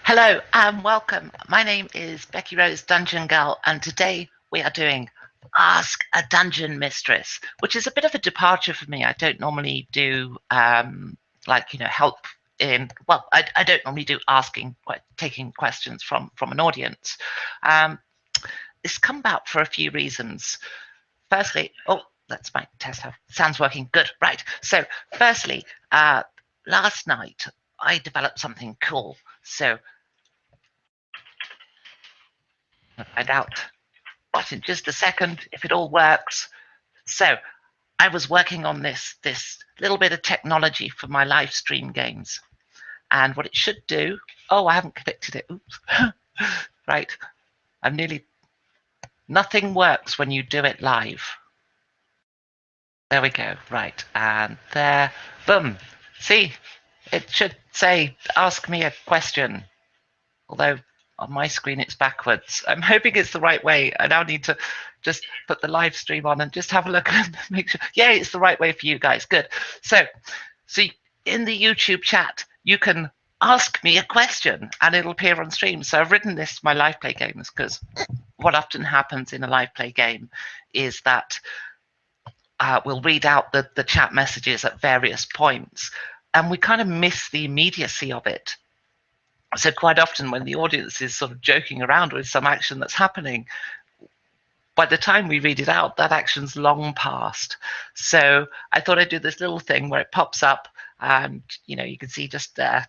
Hello and welcome. My name is Becky Rose, Dungeon Girl, and today we are doing Ask a Dungeon Mistress, which is a bit of a departure for me. I don't normally do help in. Well, I don't normally do taking questions from an audience. Um, it's come about for a few reasons. Firstly, that's my test. Sounds working good. Right. So, firstly, last night I developed something cool. So I'll find out what in just a second if it all works. So I was working on this little bit of technology for my live stream games, and what it should do. Oh, I haven't connected it. Oops. Right, I'm nearly. Nothing works when you do it live. There we go. Right, and there. Boom. See, it should say, "Ask me a question." Although on my screen it's backwards. I'm hoping it's the right way. I now need to just put the live stream on and just have a look and make sure. Yeah, it's the right way for you guys. Good. So in the YouTube chat, you can ask me a question and it'll appear on stream. So I've written this to my live play games because what often happens in a live play game is that we'll read out the chat messages at various points and we kind of miss the immediacy of it. So quite often when the audience is sort of joking around with some action that's happening, by the time we read it out, that action's long past. So I thought I'd do this little thing where it pops up and, you can see just, there.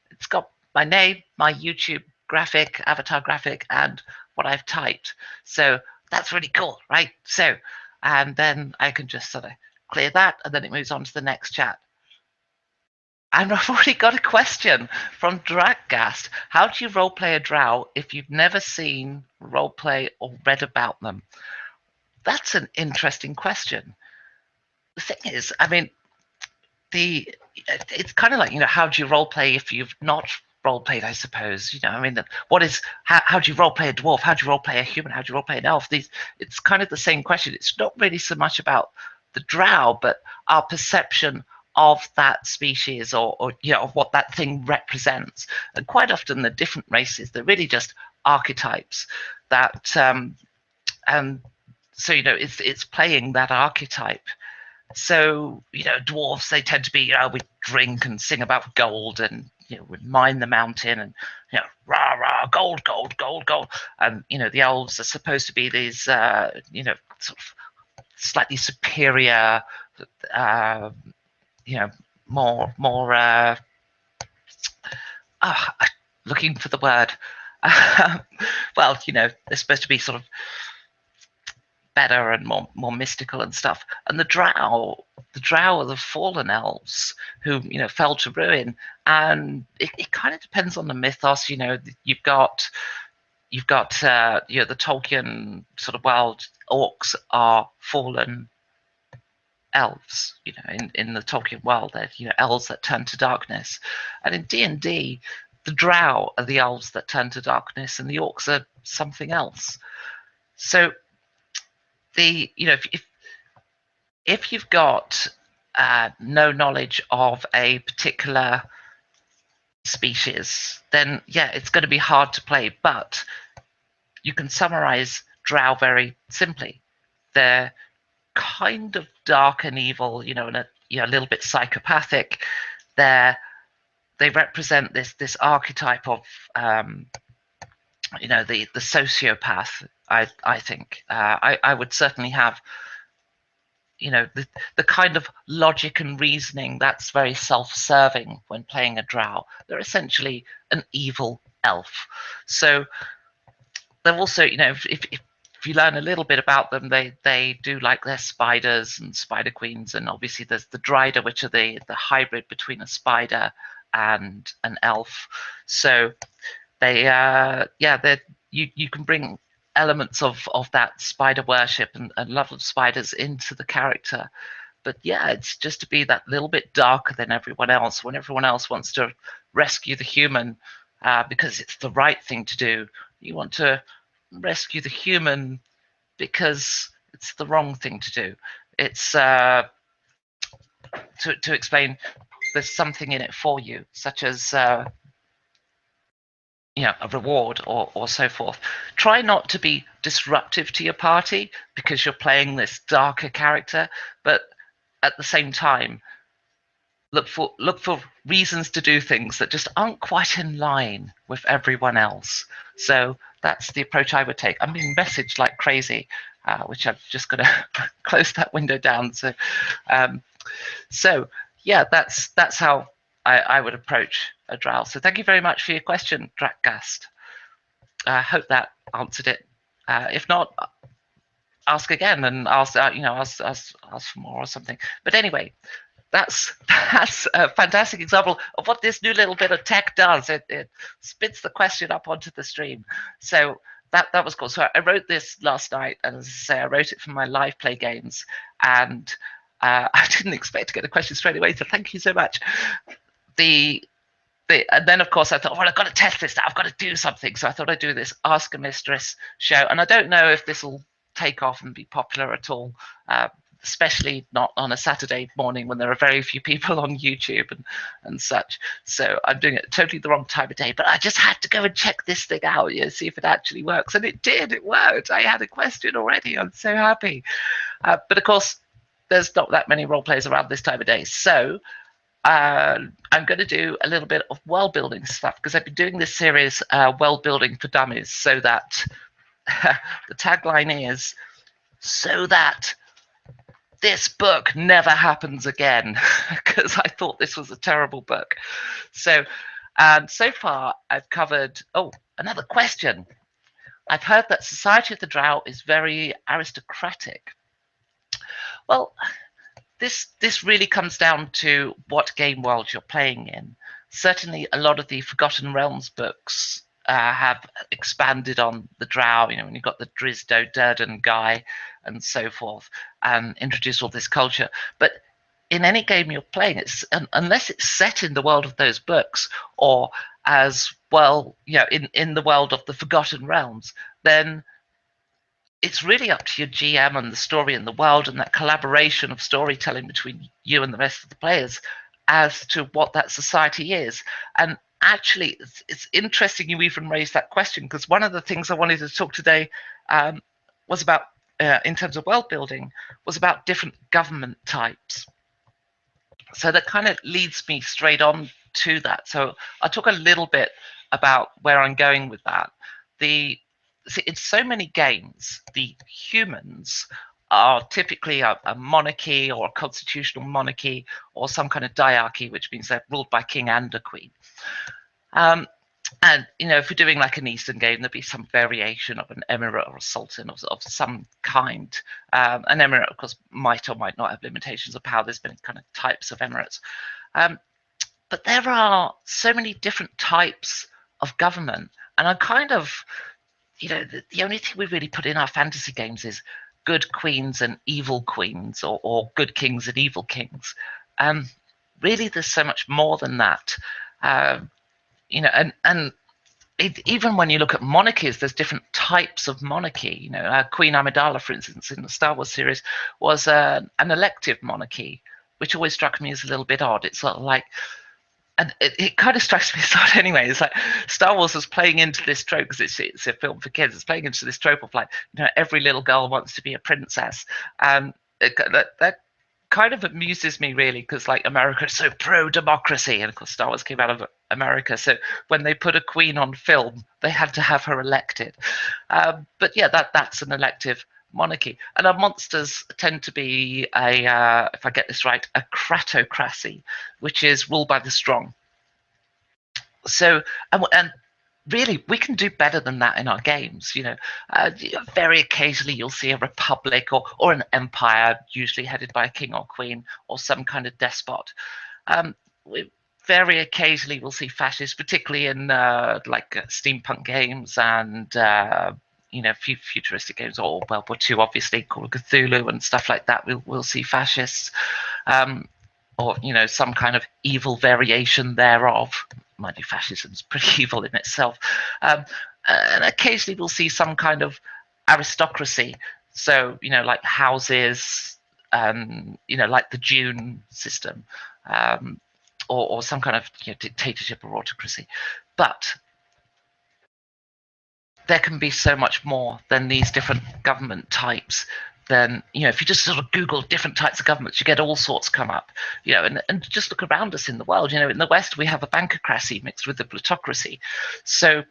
It's got my name, my YouTube graphic, avatar graphic, and what I've typed. So that's really cool, right? So, and then I can just sort of clear that and then it moves on to the next chat. And I've already got a question from Dragast. How do you roleplay a drow if you've never seen roleplay or read about them? That's an interesting question. The thing is, I mean, it's kind of like, how do you roleplay if you've not roleplayed, I suppose. I mean, how do you roleplay a dwarf? How do you roleplay a human? How do you roleplay an elf? It's kind of the same question. It's not really so much about the drow, but our perception of that species or of what that thing represents. And quite often the different races, they're really just archetypes that and so it's playing that archetype. So dwarves, they tend to be we drink and sing about gold and we mine the mountain and rah rah gold gold gold gold, and the elves are supposed to be these sort of slightly superior uh, more looking for the word. Well, they're supposed to be sort of better and more mystical and stuff. And the drow are the fallen elves who fell to ruin. And it kind of depends on the mythos. You've got the Tolkien sort of world. Orcs are fallen elves. In the Tolkien world, they're elves that turn to darkness. And in D&D, the drow are the elves that turn to darkness, and the orcs are something else. So if you've got no knowledge of a particular species, then it's going to be hard to play. But you can summarize drow very simply. They're kind of dark and evil, and a little bit psychopathic. They represent this archetype of the sociopath. I think I would certainly have the kind of logic and reasoning that's very self-serving when playing a drow. They're essentially an evil elf. So they're also, if you learn a little bit about them, they do like their spiders and spider queens, and obviously there's the Dryder, which are the hybrid between a spider and an elf. So they you can bring elements of that spider worship and love of spiders into the character. But it's just to be that little bit darker than everyone else. When everyone else wants to rescue the human because it's the right thing to do, you want to rescue the human because it's the wrong thing to do. It's to explain, there's something in it for you, such as a reward or so forth. Try not to be disruptive to your party because you're playing this darker character, but at the same time, look for reasons to do things that just aren't quite in line with everyone else. So that's the approach I would take. I'm being messaged like crazy, which I've just got to close that window down. Um, so yeah, that's how I would approach a drow. So thank you very much for your question, Drakgast. I hope that answered it. If not, ask again and ask for more or something. But anyway, that's a fantastic example of what this new little bit of tech does. It spits the question up onto the stream. So that was cool. So I wrote this last night, and as I say, I wrote it for my live play games, and I didn't expect to get a question straight away. So thank you so much. And then of course I thought, well, I've got to test this now. I've got to do something. So I thought I'd do this Ask a Mistress show, and I don't know if this will take off and be popular at all, especially not on a Saturday morning when there are very few people on YouTube and such. So I'm doing it totally the wrong time of day, but I just had to go and check this thing out, see if it actually works, and it did. It worked. I had a question already. I'm so happy. But of course, there's not that many role players around this time of day, so I'm going to do a little bit of world building stuff because I've been doing this series, World Building for Dummies, so that the tagline is so that this book never happens again, because I thought this was a terrible book. So far I've covered, another question. I've heard that Society of the Drow is very aristocratic. Well, this really comes down to what game world you're playing in. Certainly, a lot of the Forgotten Realms books have expanded on the Drow. When you've got the Drizdo Durden guy and so forth, and introduced all this culture. But in any game you're playing, unless it's set in the world of those books, or as well, in the world of the Forgotten Realms, then it's really up to your GM and the story and the world and that collaboration of storytelling between you and the rest of the players as to what that society is. And actually, it's interesting you even raised that question, because one of the things I wanted to talk today was about, in terms of world building, was about different government types. So that kind of leads me straight on to that. So I'll talk a little bit about where I'm going with that. In so many games, the humans are typically a monarchy or a constitutional monarchy or some kind of diarchy, which means they're ruled by king and a queen. And if we're doing like an Eastern game, there'd be some variation of an emirate or a sultan of some kind. An emirate, of course, might or might not have limitations of power. There's been kind of types of emirates. But there are so many different types of government. And I'm kind of, the only thing we really put in our fantasy games is good queens and evil queens, or good kings and evil kings. Really, there's so much more than that. Even when you look at monarchies, there's different types of monarchy. Queen Amidala, for instance, in the Star Wars series, was an elective monarchy, which always struck me as a little bit odd. It's sort of like, and it kind of strikes me as odd anyway. It's like Star Wars was playing into this trope, because it's a film for kids. It's playing into this trope of like, every little girl wants to be a princess, and that kind of amuses me really, because like America is so pro-democracy, and of course Star Wars came out of America, so when they put a queen on film, they had to have her elected. But yeah, that's an elective monarchy, and our monsters tend to be if I get this right, a cratocracy, which is ruled by the strong. So and really, we can do better than that in our games. Very occasionally you'll see a republic or an empire, usually headed by a king or queen or some kind of despot. Very occasionally we'll see fascists, particularly in steampunk games and futuristic games, or World War II, obviously, Call of Cthulhu and stuff like that. We'll see fascists, or some kind of evil variation thereof. Mind you, fascism's pretty evil in itself. And occasionally we'll see some kind of aristocracy. So, like houses, like the Dune system, or some kind of dictatorship or autocracy. But there can be so much more than these different government types. Then, if you just sort of Google different types of governments, you get all sorts come up. And just look around us in the world. In the West we have a bankocracy mixed with the plutocracy. So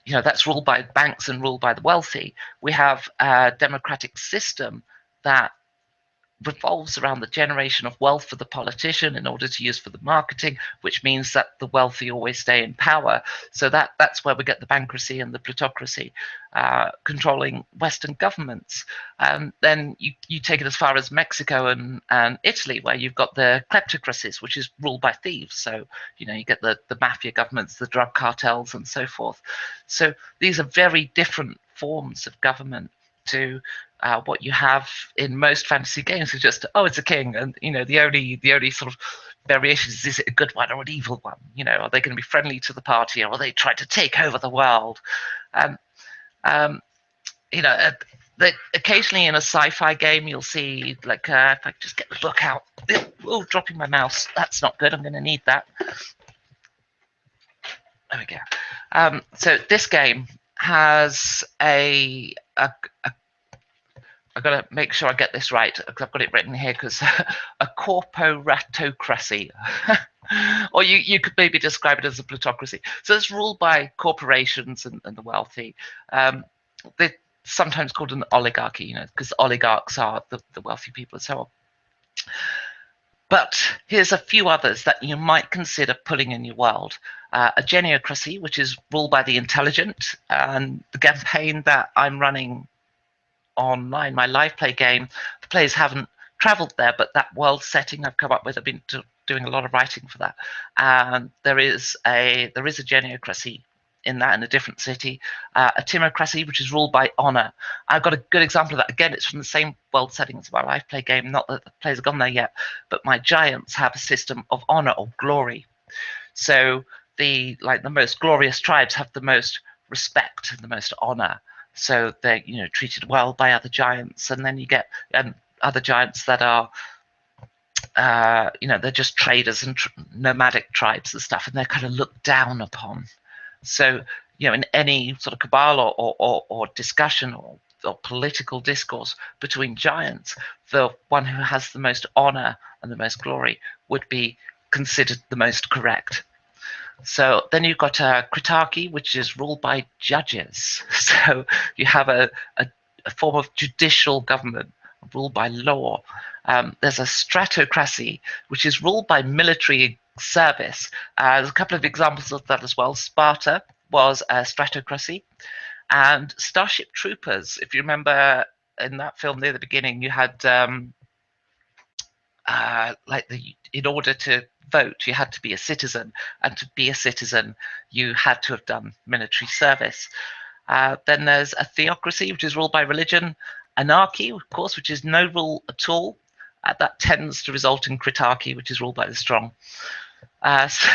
that's ruled by banks and ruled by the wealthy. We have a democratic system that revolves around the generation of wealth for the politician in order to use for the marketing, which means that the wealthy always stay in power. So that's where we get the bankocracy and the plutocracy controlling Western governments. Then you take it as far as Mexico and Italy, where you've got the kleptocracies, which is ruled by thieves. So you get the mafia governments, the drug cartels, and so forth. So these are very different forms of government to what you have in most fantasy games. Is just, it's a king, and the only sort of variations is it a good one or an evil one? Are they going to be friendly to the party, or are they trying to take over the world? Occasionally in a sci-fi game you'll see, like, if I just get the book out. Oh, dropping my mouse. That's not good. I'm going to need that. There we go. So this game has I've got to make sure I get this right, because I've got it written here, because a corporatocracy. Or you could maybe describe it as a plutocracy. So it's ruled by corporations and the wealthy. They're sometimes called an oligarchy, because oligarchs are the wealthy people and so on. But here's a few others that you might consider putting in your world. A geniocracy, which is ruled by the intelligent. And the campaign that I'm running online, my live play game, the players haven't traveled there, but that world setting I've come up with, I've been doing a lot of writing for that. And there is a geniocracy in that, in a different city. A timocracy, which is ruled by honor. I've got a good example of that. Again, it's from the same world setting as my live play game. Not that the players have gone there yet, but my giants have a system of honor or glory. So the most glorious tribes have the most respect and the most honor. So they're treated well by other giants, and then you get other giants that are they're just traders and nomadic tribes and stuff, and they're kind of looked down upon. So in any sort of cabal or discussion or political discourse between giants, the one who has the most honor and the most glory would be considered the most correct. So then you've got a critarchy, which is ruled by judges. So you have a form of judicial government ruled by law. There's a stratocracy, which is ruled by military service. There's a couple of examples of that as well. Sparta was a stratocracy. And Starship Troopers, if you remember in that film near the beginning, you had in order to vote, you had to be a citizen, and to be a citizen, you had to have done military service. Then there's a theocracy, which is ruled by religion. Anarchy, of course, which is no rule at all. That tends to result in critarchy, which is ruled by the strong. So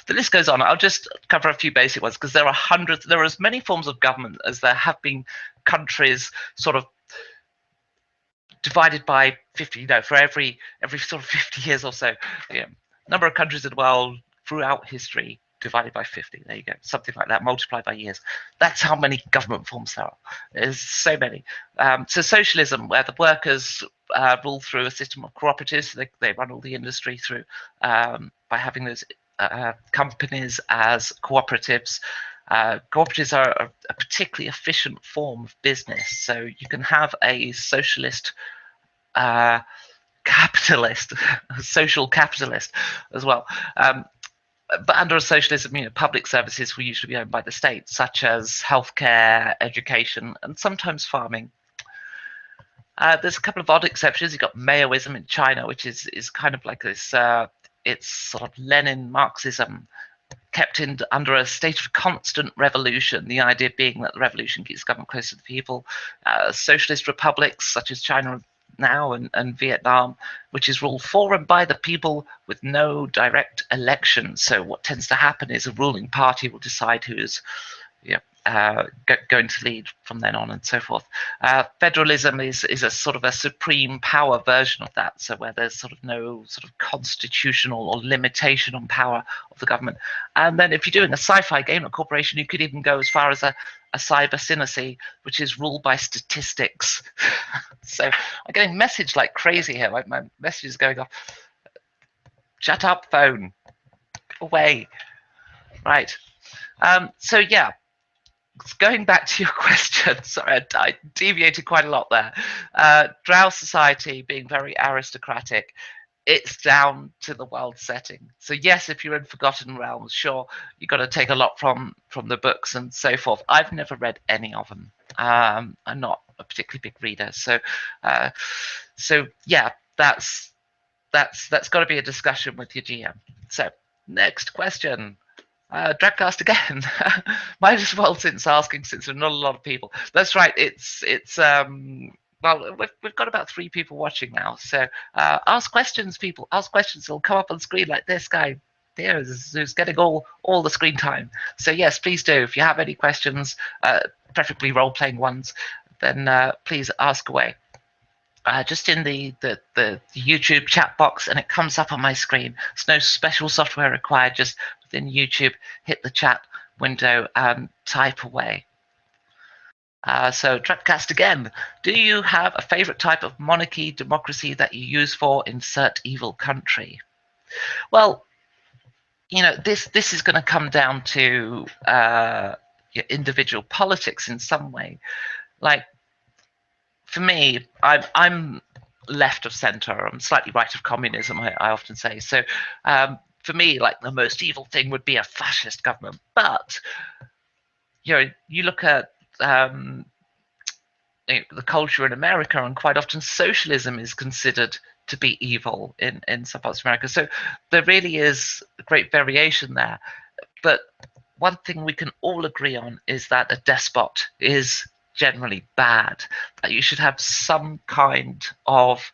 the list goes on. I'll just cover a few basic ones, because there are hundreds. There are as many forms of government as there have been countries, sort of divided by 50, for every sort of 50 years or so. Number of countries in the world throughout history divided by 50. There you go, something like that, multiplied by years. That's how many government forms there are. There's so many. So socialism, where the workers rule through a system of cooperatives. They run all the industry through by having those companies as cooperatives. Cooperatives are a particularly efficient form of business. So you can have a socialist capitalist, social capitalist as well. But under a socialism, public services will usually be owned by the state, such as healthcare, education, and sometimes farming. There's a couple of odd exceptions. You've got Maoism in China, which is kind of like this. It's sort of Lenin Marxism, kept under a state of constant revolution. The idea being that the revolution keeps government close to the people. Socialist republics such as China now and Vietnam, which is ruled for and by the people with no direct election. So what tends to happen is a ruling party will decide who is going to lead from then on and so forth. Federalism is a sort of a supreme power version of that, so where there's sort of no sort of constitutional or limitation on power of the government. And then if you're doing a sci-fi game, a corporation, you could even go as far as a cyber synagogue, which is ruled by statistics. So I'm getting messaged like crazy here. My message is going off. Shut up, phone. Away. Right. So yeah, going back to your question, sorry, I deviated quite a lot there. Drow society being very aristocratic, it's down to the world setting. So yes, if you're in Forgotten Realms, sure, you've got to take a lot from the books and so forth. I've never read any of them. I'm not a particularly big reader, so yeah, that's got to be a discussion with your GM. So next question. Dragcast again. Might as well since there's not a lot of people. That's right. It's well, we've got about 3 people watching now. So ask questions, people. Ask questions. It'll come up on screen like this guy here who's getting all the screen time. So yes, please do. If you have any questions, preferably role-playing ones, then please ask away. Just in the YouTube chat box, and it comes up on my screen. There's no special software required. Just within YouTube, hit the chat window and type away. So Trapcast again. Do you have a favorite type of monarchy, democracy that you use for insert evil country? Well, this is going to come down to your individual politics in some way. Like, for me, I'm left of centre. I'm slightly right of communism, I often say. So for me, like, the most evil thing would be a fascist government. But you look at the culture in America, and quite often socialism is considered to be evil in some parts of America. So there really is a great variation there. But one thing we can all agree on is that a despot is generally bad, that you should have some kind of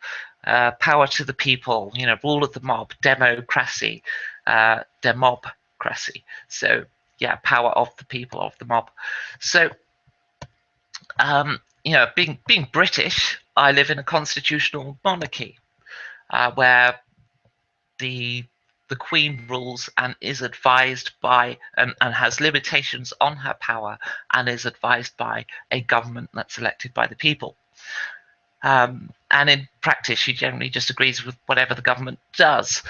power to the people, rule of the mob, democracy, demobcracy. So yeah, power of the people, of the mob. So being British, I live in a constitutional monarchy where the Queen rules and is advised by and has limitations on her power and is advised by a government that's elected by the people. And in practice, she generally just agrees with whatever the government does.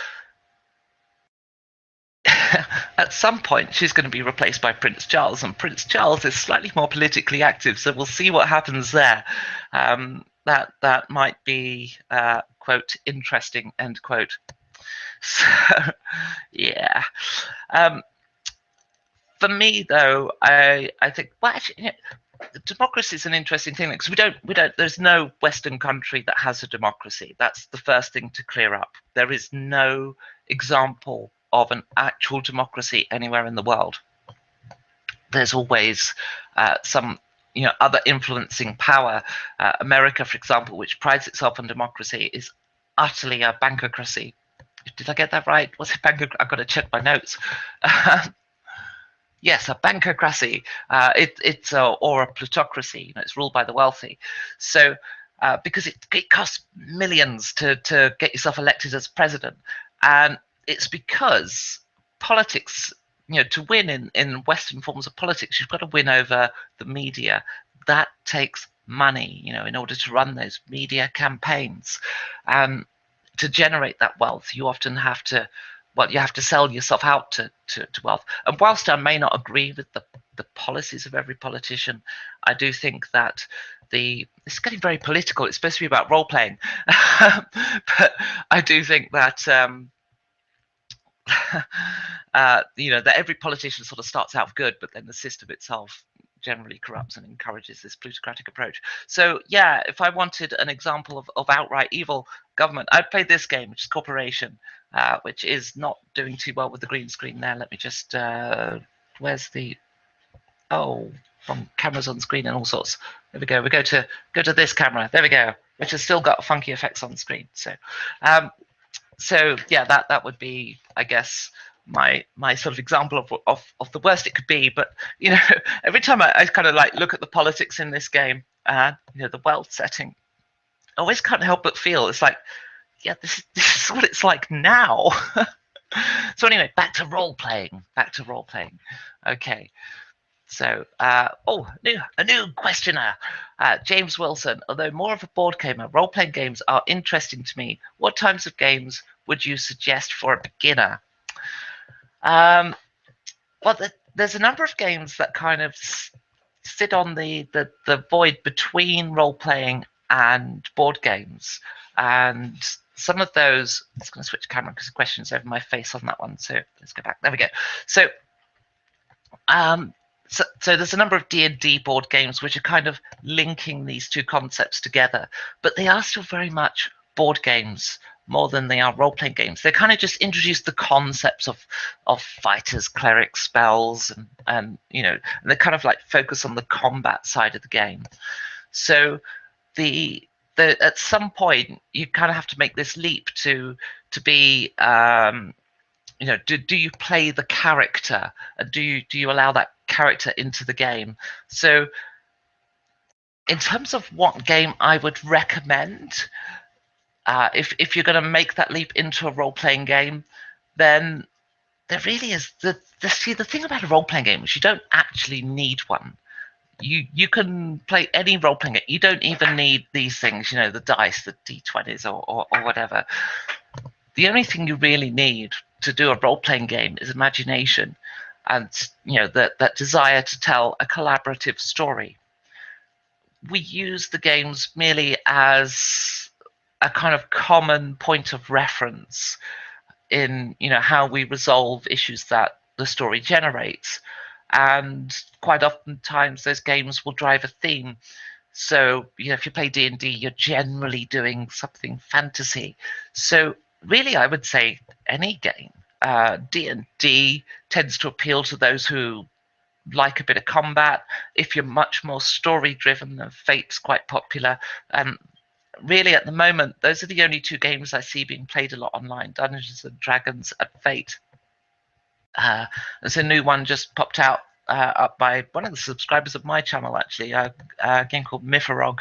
At some point, she's going to be replaced by Prince Charles, and Prince Charles is slightly more politically active, so we'll see what happens there. That might be, quote, interesting, end quote. So, yeah. For me, though, I think, well, actually, democracy is an interesting thing because we don't. There's no Western country that has a democracy. That's the first thing to clear up. There is no example of an actual democracy anywhere in the world. There's always some other influencing power. America, for example, which prides itself on democracy, is utterly a bankocracy. Did I get that right? Was it bankocracy? I've got to check my notes. Yes, a bankocracy. It's or a plutocracy. It's ruled by the wealthy. So because it costs millions to get yourself elected as president, and it's because politics, to win in Western forms of politics, you've got to win over the media. That takes money, in order to run those media campaigns. To generate that wealth, you often have to, you have to sell yourself out to wealth. And whilst I may not agree with the policies of every politician, I do think that it's getting very political. It's supposed to be about role-playing. But I do think that that every politician sort of starts out good, but then the system itself generally corrupts and encourages this plutocratic approach. So yeah, if I wanted an example of outright evil government, I'd play this game, which is Corporation, which is not doing too well with the green screen there. Let me just where's the from cameras on screen and all sorts. There we go. We go to this camera. There we go, which has still got funky effects on the screen. So so yeah, that would be, I guess, my sort of example of the worst it could be. But every time I kind of like look at the politics in this game, the world setting, I always can't help but feel it's like, yeah, this is what it's like now. So anyway, back to role playing. Okay. So, a new questioner, James Wilson. Although more of a board gamer, role-playing games are interesting to me. What types of games would you suggest for a beginner? Well, there's a number of games that kind of sit on the void between role-playing and board games, and some of those. I'm just going to switch camera because the question's over my face on that one. So let's go back. There we go. So. So there's a number of D&D board games which are kind of linking these two concepts together, but they are still very much board games more than they are role-playing games. They kind of just introduce the concepts of fighters, clerics, spells, and they kind of like focus on the combat side of the game. So the at some point you kind of have to make this leap to be do you play the character, and do you allow that character into the game? So in terms of what game I would recommend, if you're going to make that leap into a role-playing game, then there really is the thing about a role-playing game is you don't actually need one. You can play any role-playing game. You don't even need these things, the dice, the D20s or whatever. The only thing you really need to do a role-playing game is imagination, and that desire to tell a collaborative story. We use the games merely as a kind of common point of reference in how we resolve issues that the story generates, and quite oftentimes those games will drive a theme. So if you play D&D, you're generally doing something fantasy. So really, I would say any game. D&D tends to appeal to those who like a bit of combat. If you're much more story-driven, then Fate's quite popular. And really, at the moment, those are the only two games I see being played a lot online: Dungeons and Dragons and Fate. There's a new one just popped out up by one of the subscribers of my channel, actually, a game called Mythorog,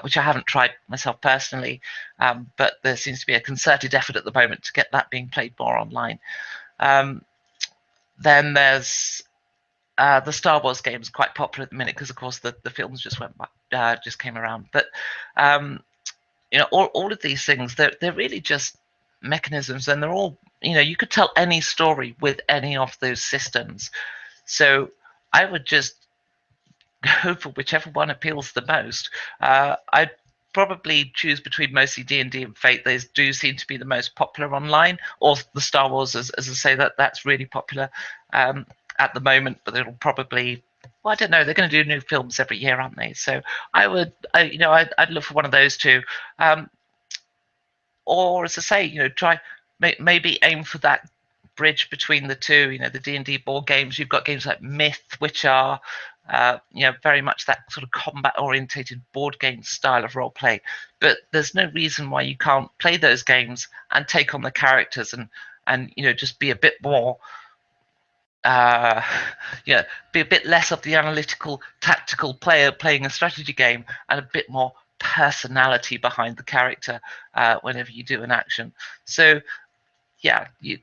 which I haven't tried myself personally, but there seems to be a concerted effort at the moment to get that being played more online. Then there's the Star Wars games, quite popular at the minute because, of course, the films just came around. But all of these things, they're really just mechanisms, and they're all you could tell any story with any of those systems. So I would just go for whichever one appeals the most. I'd probably choose between mostly D&D and Fate. Those do seem to be the most popular online, or the Star Wars, as I say, that's really popular at the moment. But it'll probably, well, I don't know. They're going to do new films every year, aren't they? So I'd look for one of those two. Or as I say, try maybe aim for that bridge between the two. The D&D board games. You've got games like Myth, which are very much that sort of combat-orientated board game style of role play. But there's no reason why you can't play those games and take on the characters and just be a bit more. Be a bit less of the analytical, tactical player playing a strategy game, and a bit more personality behind the character whenever you do an action. So yeah, you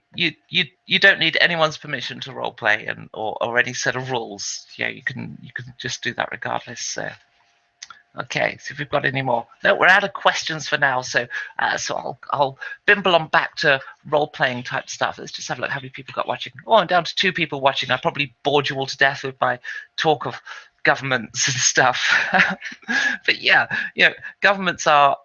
don't need anyone's permission to role play or any set of rules. You can just do that regardless. So okay, so if we've got any more. No, we're out of questions for now. So I'll bimble on back to role playing type stuff. Let's just have a look how many people got watching. Oh, I'm down to 2 people watching. I probably bored you all to death with my talk of governments and stuff. But yeah, governments are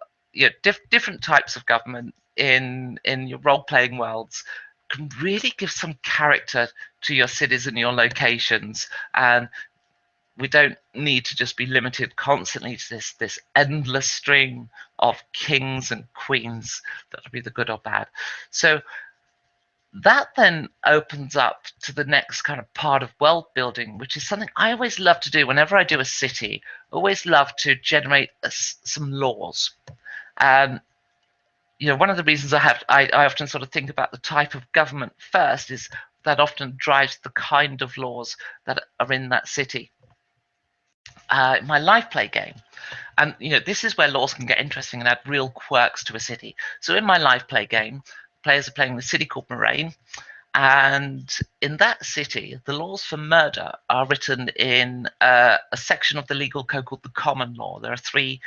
different types of government in your role-playing worlds can really give some character to your cities and your locations, and we don't need to just be limited constantly to this endless string of kings and queens. That'll be the good or bad. So that then opens up to the next kind of part of world building, which is something I always love to do whenever I do a city. I always love to generate some laws. One of the reasons I often sort of think about the type of government first is that often drives the kind of laws that are in that city. My life play game, and this is where laws can get interesting and add real quirks to a city. So in my life play game, players are playing the city called Moraine, and in that city, the laws for murder are written in a section of the legal code called the common law. There are three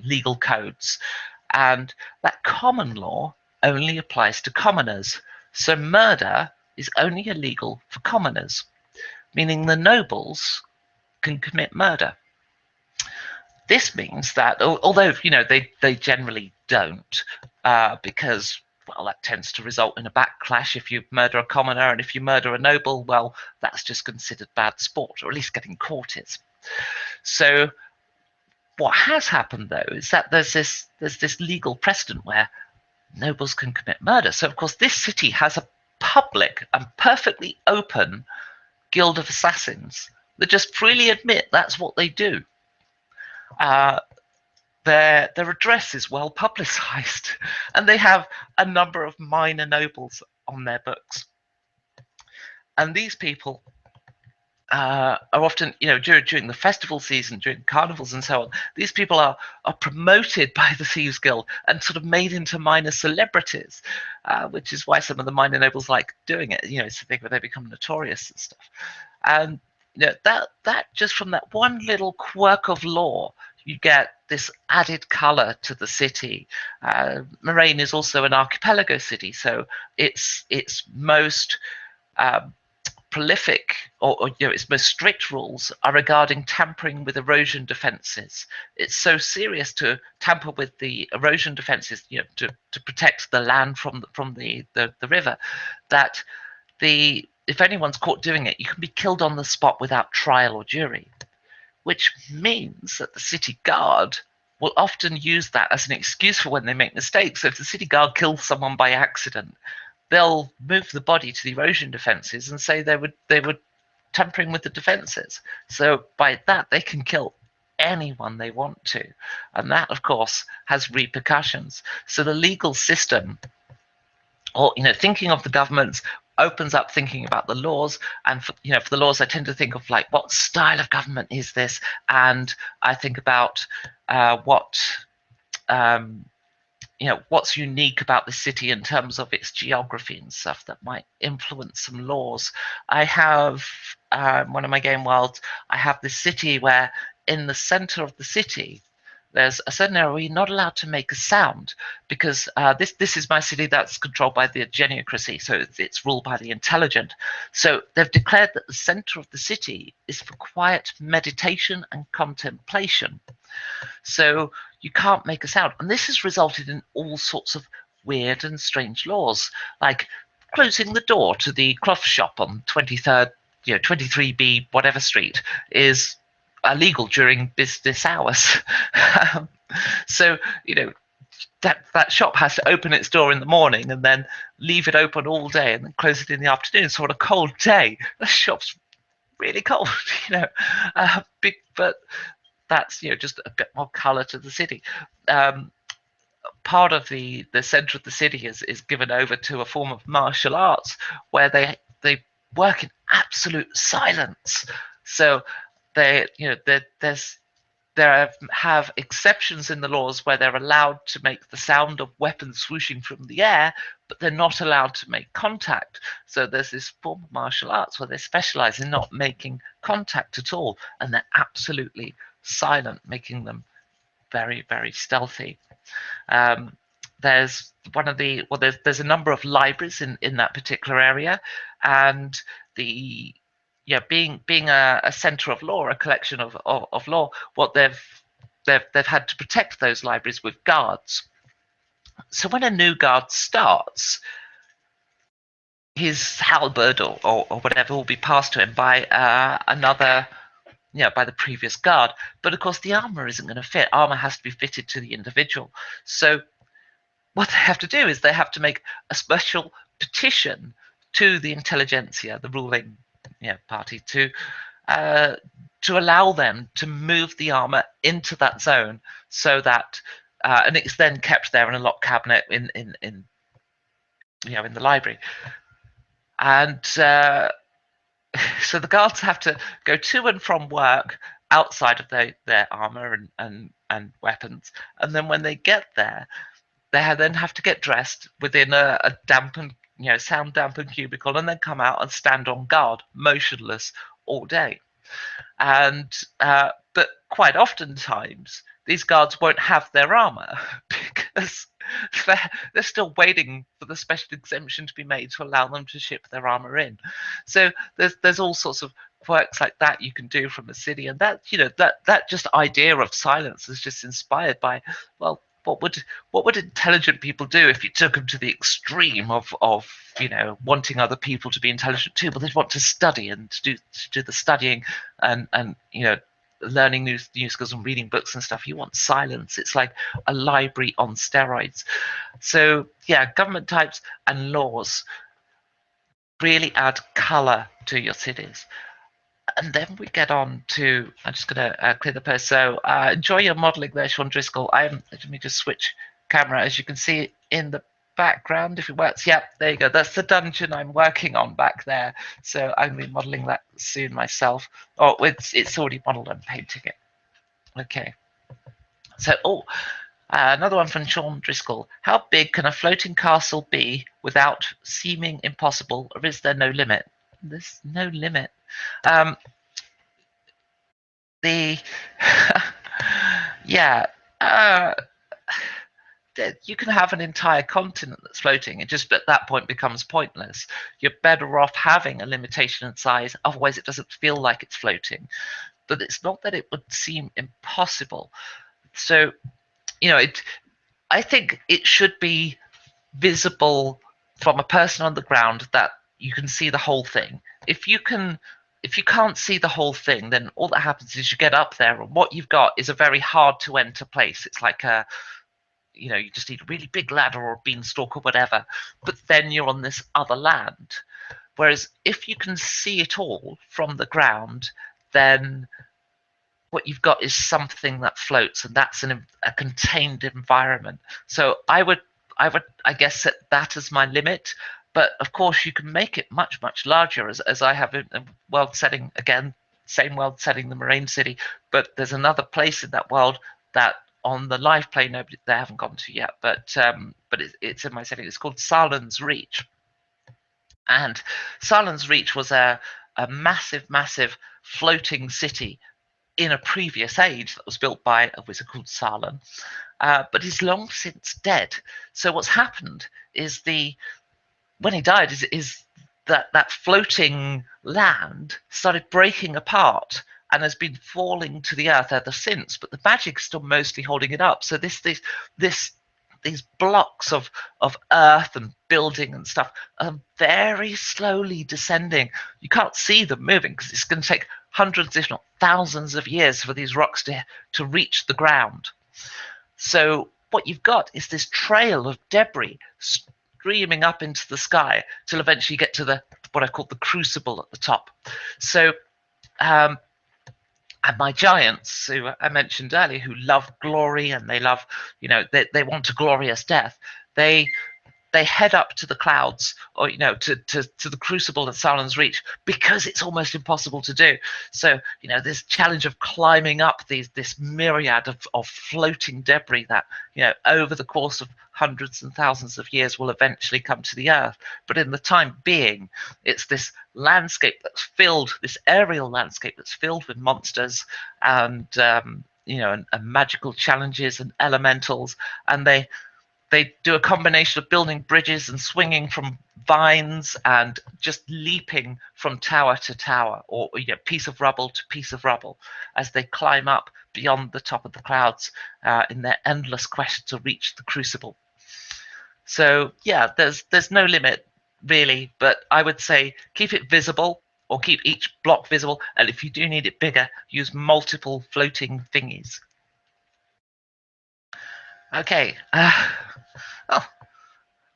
legal codes, and that common law only applies to commoners. So murder is only illegal for commoners, meaning the nobles can commit murder. This means that, although they generally don't, because that tends to result in a backlash if you murder a commoner, and if you murder a noble, well, that's just considered bad sport, or at least getting caught is. So what has happened though is that there's this legal precedent where nobles can commit murder. So of course this city has a public and perfectly open guild of assassins that just freely admit that's what they do. Their address is well publicized, and they have a number of minor nobles on their books. And these people are often, during the festival season, during carnivals and so on, these people are promoted by the Thieves Guild and sort of made into minor celebrities, which is why some of the minor nobles like doing it. It's the thing where they become notorious and stuff. And that just from that one little quirk of law, you get this added color to the city. Moraine is also an archipelago city, so its most prolific or its most strict rules are regarding tampering with erosion defenses. It's so serious to tamper with the erosion defenses, to protect the land from the river, that if anyone's caught doing it, you can be killed on the spot without trial or jury, which means that the city guard will often use that as an excuse for when they make mistakes. So if the city guard kills someone by accident, they'll move the body to the erosion defenses and say they were tampering with the defenses. So by that, they can kill anyone they want to. And that, of course, has repercussions. So the legal system, or thinking of the governments, opens up thinking about the laws. And for the laws, I tend to think of like, what style of government is this? And I think about what's unique about the city in terms of its geography and stuff that might influence some laws. I have one of my game worlds, I have this city where in the center of the city there's a certain area where you're not allowed to make a sound, because this is my city that's controlled by the genocracy, so it's ruled by the intelligent. So they've declared that the center of the city is for quiet meditation and contemplation. So you can't make a sound. And this has resulted in all sorts of weird and strange laws, like closing the door to the cloth shop on 23rd, 23B, whatever street, is illegal during business hours. So, that shop has to open its door in the morning and then leave it open all day and then close it in the afternoon. So on a cold day, the shop's really cold, but that's just a bit more color to the city. Part of the center of the city is given over to a form of martial arts where they work in absolute silence. So there have exceptions in the laws where they're allowed to make the sound of weapons swooshing from the air, but they're not allowed to make contact. So there's this form of martial arts where they specialize in not making contact at all, and they're absolutely silent, making them very, very stealthy. There's there's a number of libraries in that particular area, and being a center of law, a collection of law, what they've had to protect those libraries with guards. So when a new guard starts, his halberd or whatever will be passed to him by by the previous guard. But of course, the armor isn't going to fit. Armor has to be fitted to the individual. So what they have to do is they have to make a special petition to the intelligentsia, the ruling party, to allow them to move the armor into that zone, so that and it's then kept there in a locked cabinet in the library. And so the guards have to go to and from work outside of their armor and weapons. And then when they get there, they then have to get dressed within a dampened, sound dampened cubicle, and then come out and stand on guard, motionless all day. And but quite oftentimes these guards won't have their armor because they're still waiting for the special exemption to be made to allow them to ship their armor in. So there's all sorts of quirks like that you can do from the city, and that that just idea of silence is just inspired by, well, what would intelligent people do if you took them to the extreme of wanting other people to be intelligent too? But they'd want to study and to do the studying and learning new skills and reading books and stuff. You want silence. It's like a library on steroids. So yeah, government types and laws really add color to your cities. And then we get on to, I'm just going to clear the post. So enjoy your modeling there, Sean Driscoll. Let me just switch camera. As you can see in the background, if it works, yeah, there you go. That's the dungeon I'm working on back there. So I'm going to be modeling that soon myself. Oh, it's already modeled. I'm painting it. Okay. So, another one from Sean Driscoll. How big can a floating castle be without seeming impossible, or is there no limit? There's no limit. The yeah, you can have an entire continent that's floating. It just at that point becomes pointless. You're better off having a limitation in size, otherwise it doesn't feel like it's floating. But it's not that it would seem impossible. So I think it should be visible from a person on the ground that you can see the whole thing. If you can't see the whole thing, then all that happens is you get up there and what you've got is a very hard to enter place. It's like you just need a really big ladder or a beanstalk or whatever, but then you're on this other land. Whereas if you can see it all from the ground, then what you've got is something that floats, and that's a contained environment. So I guess set that as my limit. But of course, you can make it much, much larger, as I have in a world setting, again, same world setting, the Moraine City. But there's another place in that world that on the live play they haven't gone to yet, but it's in my setting. It's called Salen's Reach. And Salen's Reach was a massive, massive floating city in a previous age that was built by a wizard called Salen, but he's long since dead. So what's happened is when he died is that floating land started breaking apart and has been falling to the earth ever since. But the magic's still mostly holding it up. So these blocks of earth and building and stuff are very slowly descending. You can't see them moving because it's going to take hundreds, if not thousands of years for these rocks to reach the ground. So what you've got is this trail of debris streaming up into the sky till eventually you get to what I call the crucible at the top. So and my giants, who I mentioned earlier, who love glory and they love, they want a glorious death, they head up to the clouds, or to the crucible at Salen's Reach, because it's almost impossible to do. So this challenge of climbing up this myriad of floating debris that over the course of hundreds and thousands of years will eventually come to the earth. But in the time being, it's this landscape that's filled, this aerial landscape that's filled with monsters and and magical challenges and elementals, and they do a combination of building bridges and swinging from vines and just leaping from tower to tower, or piece of rubble to piece of rubble, as they climb up beyond the top of the clouds in their endless quest to reach the crucible. So yeah, there's no limit really, but I would say keep it visible, or keep each block visible, and if you do need it bigger, use multiple floating thingies. Okay. Oh,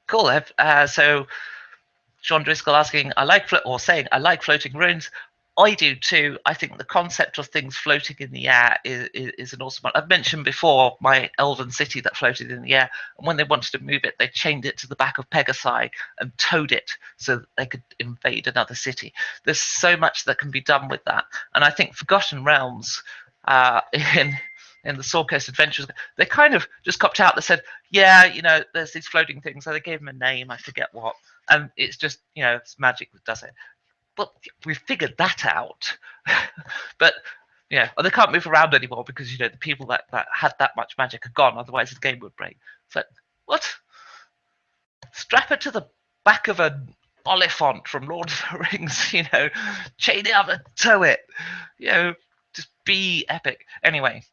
cool. So Sean Driscoll asking, saying, I like floating ruins, I do too. I think the concept of things floating in the air is an awesome one. I've mentioned before my elven city that floated in the air, and when they wanted to move it, they chained it to the back of Pegasi and towed it so that they could invade another city. There's so much that can be done with that, and I think Forgotten Realms in the Sword Coast Adventures, they kind of just copped out. They said, "Yeah, there's these floating things." So they gave them a name, I forget what, and it's just it's magic that does it. But we figured that out. But they can't move around anymore because the people that had that much magic are gone. Otherwise, the game would break. It's like, what? Strap it to the back of an Oliphant from Lord of the Rings. Chain it up and tow it. Just be epic. Anyway,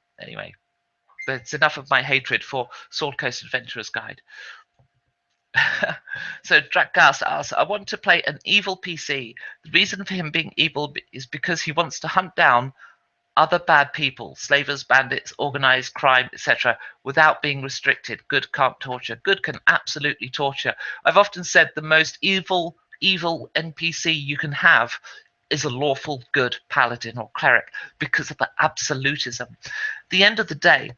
that's enough of my hatred for Sword Coast Adventurer's Guide. So Drakgas asks, I want to play an evil PC. The reason for him being evil is because he wants to hunt down other bad people, slavers, bandits, organized crime, etc., without being restricted. Good can't torture. Good can absolutely torture. I've often said the most evil NPC you can have is a lawful good paladin or cleric because of the absolutism. At the end of the day,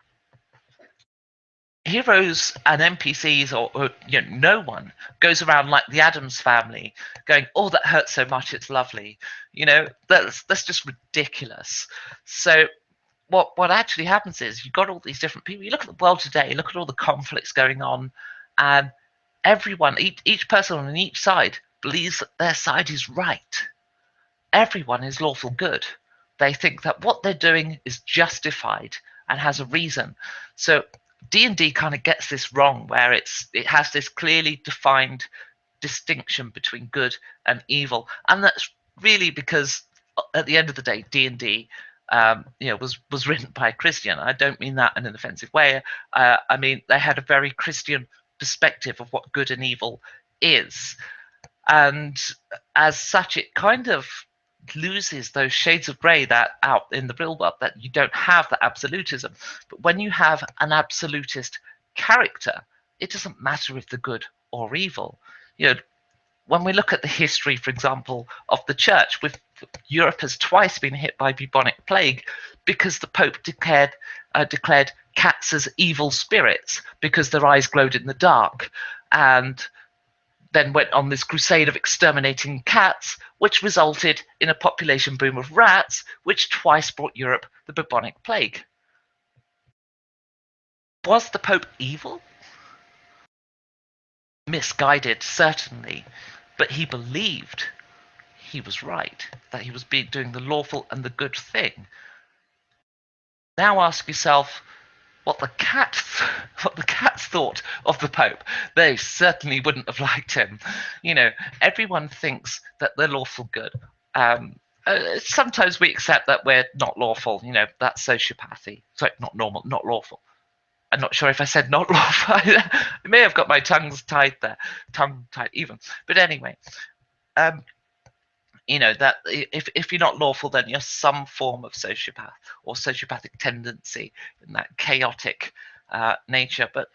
heroes and NPCs or no one goes around like the Addams family going, "Oh, that hurts so much, it's lovely." That's just ridiculous. So what actually happens is you've got all these different people. You look at the world today, look at all the conflicts going on, and everyone, each person on each side believes that their side is right. Everyone is lawful good. They think that what they're doing is justified and has a reason. So D&D kind of gets this wrong, where it has this clearly defined distinction between good and evil, and that's really because at the end of the day, D&D was written by a Christian. I don't mean that in an offensive way. I mean they had a very Christian perspective of what good and evil is, and as such, it kind of loses those shades of grey that out in the real world, that you don't have the absolutism. But when you have an absolutist character, it doesn't matter if they're good or evil. When we look at the history, for example, of the church, Europe has twice been hit by bubonic plague because the Pope declared cats as evil spirits because their eyes glowed in the dark, and then went on this crusade of exterminating cats, which resulted in a population boom of rats, which twice brought Europe the bubonic plague. Was the Pope evil? Misguided, certainly, but he believed he was right, that he was doing the lawful and the good thing. Now ask yourself what the cats thought of the Pope. They certainly wouldn't have liked him. Everyone thinks that they're lawful good. Sometimes we accept that we're not lawful. That's sociopathy. Sorry, not normal, not lawful. I'm not sure if I said not lawful. I may have got my tongue tied even. But anyway, that if you're not lawful, then you're some form of sociopath or sociopathic tendency in that chaotic nature. But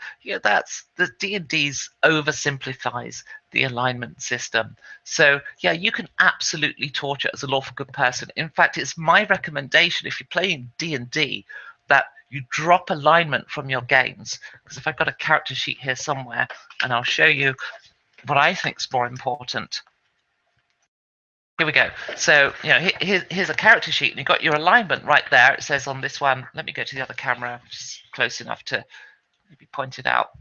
that's the D&D's oversimplifies the alignment system. So you can absolutely torture as a lawful good person. In fact, it's my recommendation if you're playing D&D that you drop alignment from your games. Because if I've got a character sheet here somewhere, and I'll show you what I think is more important. Here we go. So, here's a character sheet, and you've got your alignment right there. It says on this one, let me go to the other camera, just close enough to maybe point it out.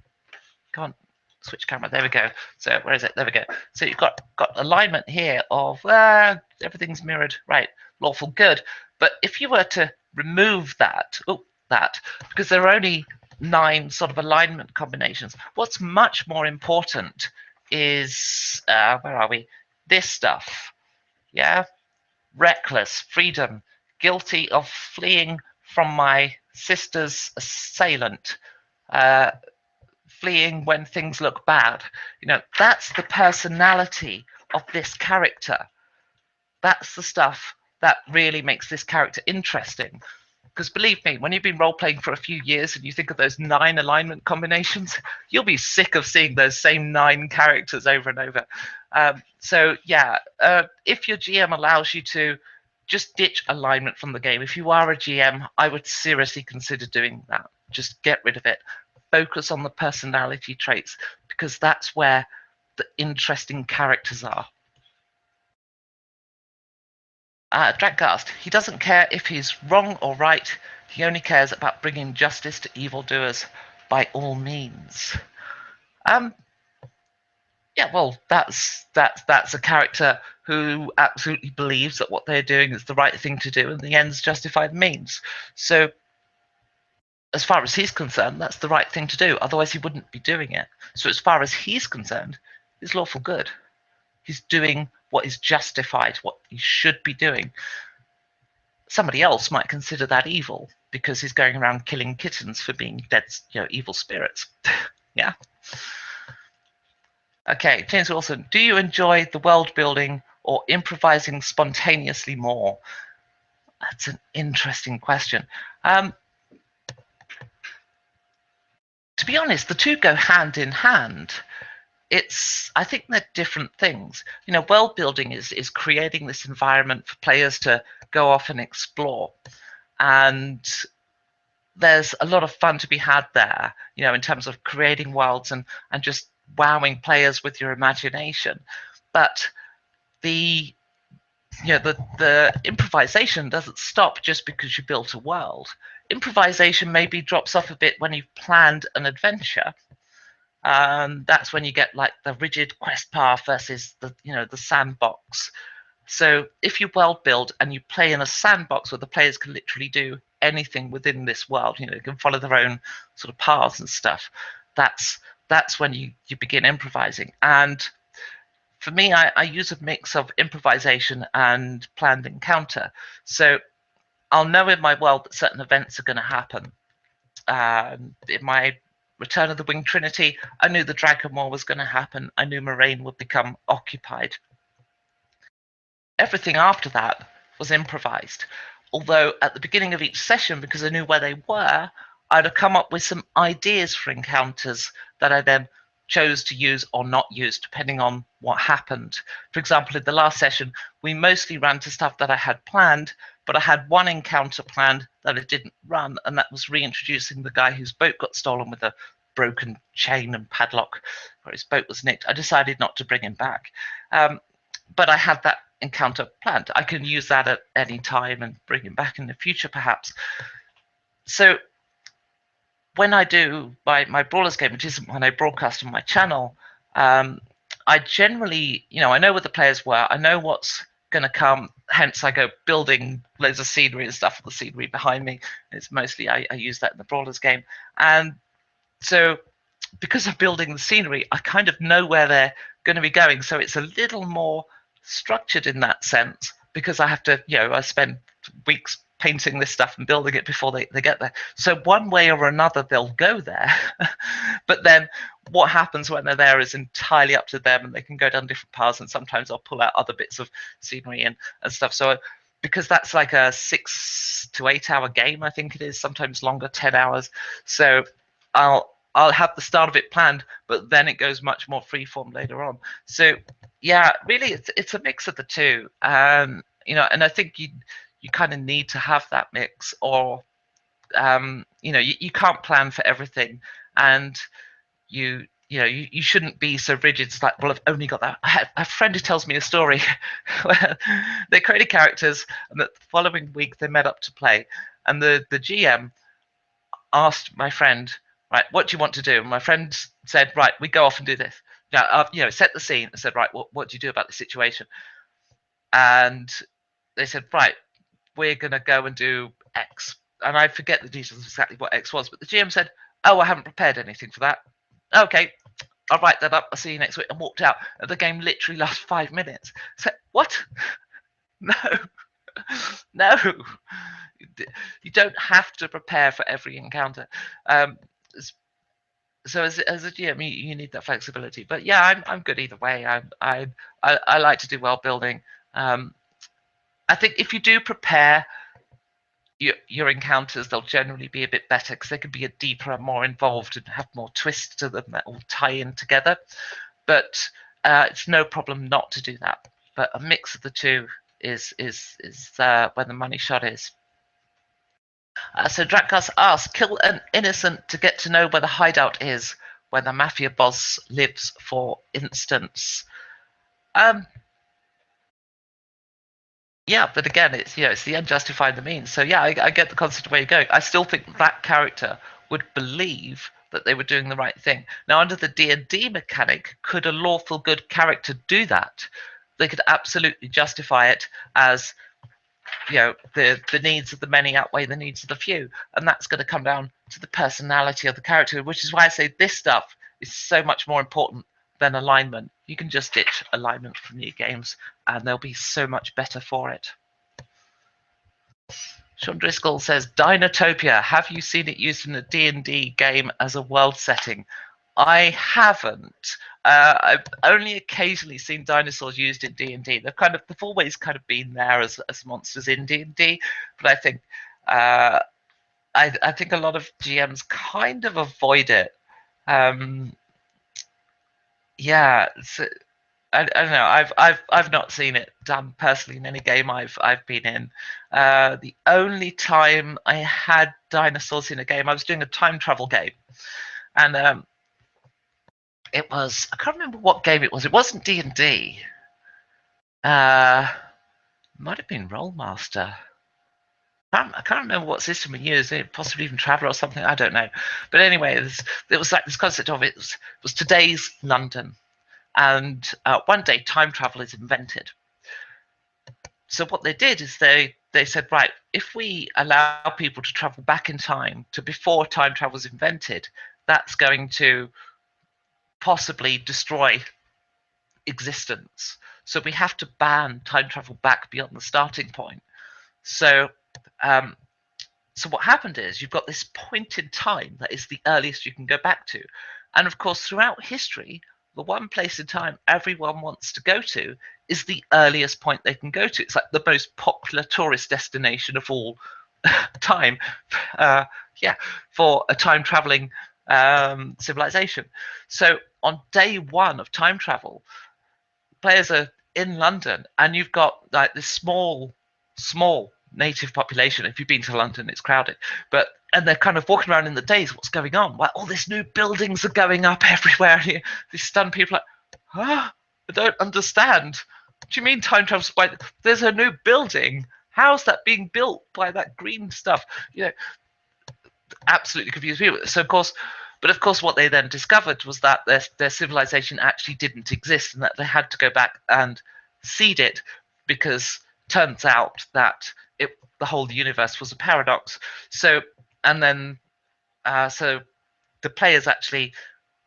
Come on, switch camera. There we go. So, where is it? There we go. So, you've got alignment here of everything's mirrored, right? Lawful good. But if you were to remove that, because there are only 9 sort of alignment combinations, what's much more important is, where are we? This stuff. Reckless, freedom, guilty of fleeing from my sister's assailant, fleeing when things look bad. That's the personality of this character. That's the stuff that really makes this character interesting. Because believe me, when you've been role-playing for a few years and you think of those 9 alignment combinations, you'll be sick of seeing those same 9 characters over and over. If your GM allows you to just ditch alignment from the game. If you are a GM, I would seriously consider doing that. Just get rid of it. Focus on the personality traits, because that's where the interesting characters are. Dragast, he doesn't care if he's wrong or right. He only cares about bringing justice to evildoers by all means. Yeah, well, that's a character who absolutely believes that what they're doing is the right thing to do, and the ends justify the means. So, as far as he's concerned, that's the right thing to do. Otherwise, he wouldn't be doing it. So, as far as he's concerned, it's lawful good. He's doing what is justified, what he should be doing. Somebody else might consider that evil because he's going around killing kittens for being dead, evil spirits. Yeah. Okay, James Wilson, do you enjoy the world building or improvising spontaneously more? That's an interesting question. To be honest, the two go hand in hand. I think they're different things. World building is creating this environment for players to go off and explore. And there's a lot of fun to be had there, in terms of creating worlds and just wowing players with your imagination. But the improvisation doesn't stop just because you built a world. Improvisation maybe drops off a bit when you've planned an adventure. That's when you get like the rigid quest path versus the sandbox. So if you world build and you play in a sandbox where the players can literally do anything within this world, they can follow their own sort of paths and stuff. That's when you begin improvising. And for me, I use a mix of improvisation and planned encounter. So I'll know in my world that certain events are going to happen. In my Return of the Winged Trinity, I knew the Dragon War was going to happen. I knew Moraine would become occupied. Everything after that was improvised. Although at the beginning of each session, because I knew where they were, I'd have come up with some ideas for encounters that I then chose to use or not use, depending on what happened. For example, in the last session, we mostly ran to stuff that I had planned, but I had one encounter planned that I didn't run, and that was reintroducing the guy whose boat got stolen with a broken chain and padlock, where his boat was nicked. I decided not to bring him back. But I had that encounter planned. I can use that at any time and bring him back in the future, perhaps. So when I do my Brawlers game, which isn't when I broadcast on my channel, I generally, I know what the players were. I know what's going to come. Hence, I go building loads of scenery and stuff with the scenery behind me. It's mostly, I use that in the Brawlers game. And so because I'm building the scenery, I kind of know where they're going to be going. So it's a little more structured in that sense, because I have to, I spend weeks painting this stuff and building it before they get there. So one way or another, they'll go there. But then what happens when they're there is entirely up to them, and they can go down different paths. And sometimes I'll pull out other bits of scenery and stuff. So because that's like a 6 to 8 hour game, I think it is, sometimes longer, 10 hours. So I'll have the start of it planned, but then it goes much more freeform later on. So yeah, really, it's a mix of the two. And I think you kind of need to have that mix, or you can't plan for everything, and you shouldn't be so rigid. It's like, well, I've only got that. I have a friend who tells me a story where they created characters, and the following week they met up to play, and the GM asked my friend, right, what do you want to do? And my friend said, right, we go off and do this. Now, set the scene and said, right, what do you do about the situation? And they said, right, we're going to go and do X. And I forget the details of exactly what X was, but the GM said, oh, I haven't prepared anything for that. Okay, I'll write that up. I'll see you next week. And walked out. And the game literally lasts 5 minutes. So, what? No. No. You don't have to prepare for every encounter. So as a GM, you need that flexibility. But yeah, I'm good either way. I like to do world building. I think if you do prepare your encounters, they'll generally be a bit better, because they can be a deeper and more involved and have more twists to them that all tie in together. But it's no problem not to do that. But a mix of the two is where the money shot is. So Drakos asks, kill an innocent to get to know where the hideout is, where the mafia boss lives, for instance. Yeah, but again, it's the end justifying the means. So yeah, I get the concept of where you're going. I still think that character would believe that they were doing the right thing. Now, under the D&D mechanic, could a lawful good character do that? They could absolutely justify it as the needs of the many outweigh the needs of the few, and that's going to come down to the personality of the character, which is why I say this stuff is so much more important than alignment. You can just ditch alignment from new games and they'll be so much better for it. Sean Driscoll says, Dinotopia, have you seen it used in a D&D game as a world setting? I haven't. I've only occasionally seen dinosaurs used in D&D. They've always kind of been there as monsters in D&D, but I think I think a lot of GMs kind of avoid it. Yeah, I don't know. I've not seen it done personally in any game I've been in. The only time I had dinosaurs in a game, I was doing a time travel game, and it was, I can't remember what game it was. It wasn't D&D. Might have been Rollmaster. I can't remember what system we used. Possibly even Traveller or something. I don't know. But anyway, it was like this concept of it was today's London, and one day time travel is invented. So what they did is they said, right, if we allow people to travel back in time to before time travel was invented, that's going to possibly destroy existence. So we have to ban time travel back beyond the starting point. So so what happened is you've got this point in time that is the earliest you can go back to. And of course, throughout history, the one place in time everyone wants to go to is the earliest point they can go to. It's like the most popular tourist destination of all time. For a time traveling civilization. So on day one of time travel, players are in London, and you've got like this small native population. If you've been to London, it's crowded, and they're kind of walking around in the daze. What's going on? Well, all these new buildings are going up everywhere. These stunned people are like, I don't understand. What do you mean time travel's by? There's a new building. How's that being built by that green stuff? Absolutely confused people. So of course, what they then discovered was that their civilization actually didn't exist, and that they had to go back and seed it, because turns out that the whole universe was a paradox. So the players actually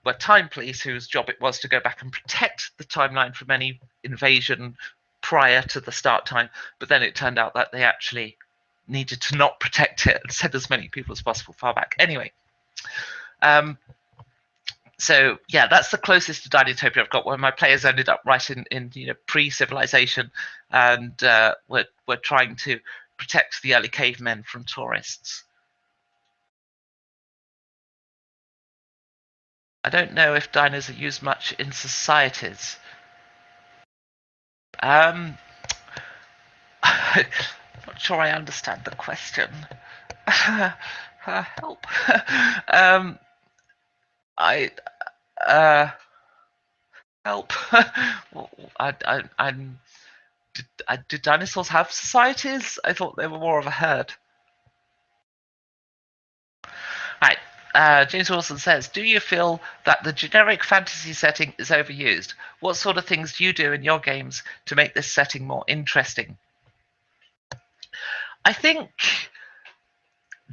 were time police, whose job it was to go back and protect the timeline from any invasion prior to the start time. But then it turned out that they actually needed to not protect it and send as many people as possible far back. Anyway, so yeah, that's the closest to Dinotopia I've got, where my players ended up right in pre-civilization, and we're trying to protect the early cavemen from tourists. I don't know if dinos are used much in societies. I'm not sure I understand the question. Help. Help. Did dinosaurs have societies? I thought they were more of a herd. Right. James Wilson says, do you feel that the generic fantasy setting is overused? What sort of things do you do in your games to make this setting more interesting? I think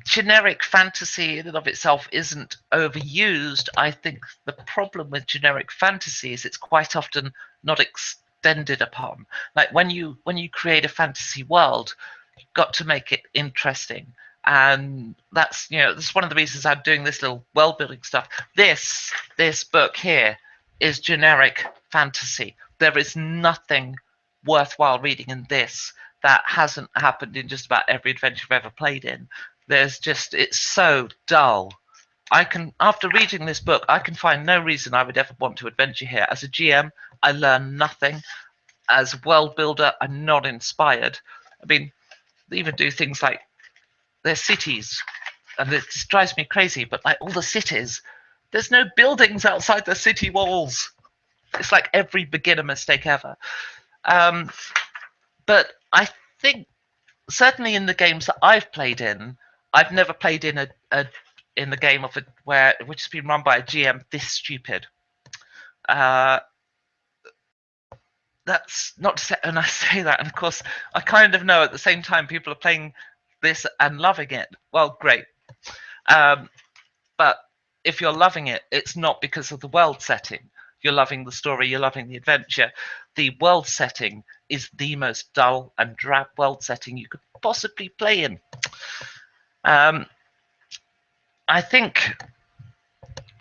generic fantasy in and of itself isn't overused. I think the problem with generic fantasy is it's quite often not extended upon. Like when you create a fantasy world, you've got to make it interesting. And that's one of the reasons I'm doing this little world building stuff. This book here is generic fantasy. There is nothing worthwhile reading in this that hasn't happened in just about every adventure I've ever played in. It's so dull. After reading this book, I can find no reason I would ever want to adventure here. As a GM, I learn nothing. as world builder, I'm not inspired. I mean, they even do things like their cities, and it just drives me crazy. But like all the cities, there's no buildings outside the city walls. It's like every beginner mistake ever. Um, but I think certainly in the games that I've played in, I've never played in a in the game of which has been run by a GM this stupid. Uh, that's not to say, and I say that, and of course, I kind of know at the same time people are playing this and loving it. Well, great. Um, but if you're loving it, it's not because of the world setting. You're loving the story, you're loving the adventure. The world setting is the most dull and drab world setting you could possibly play in. Um, I think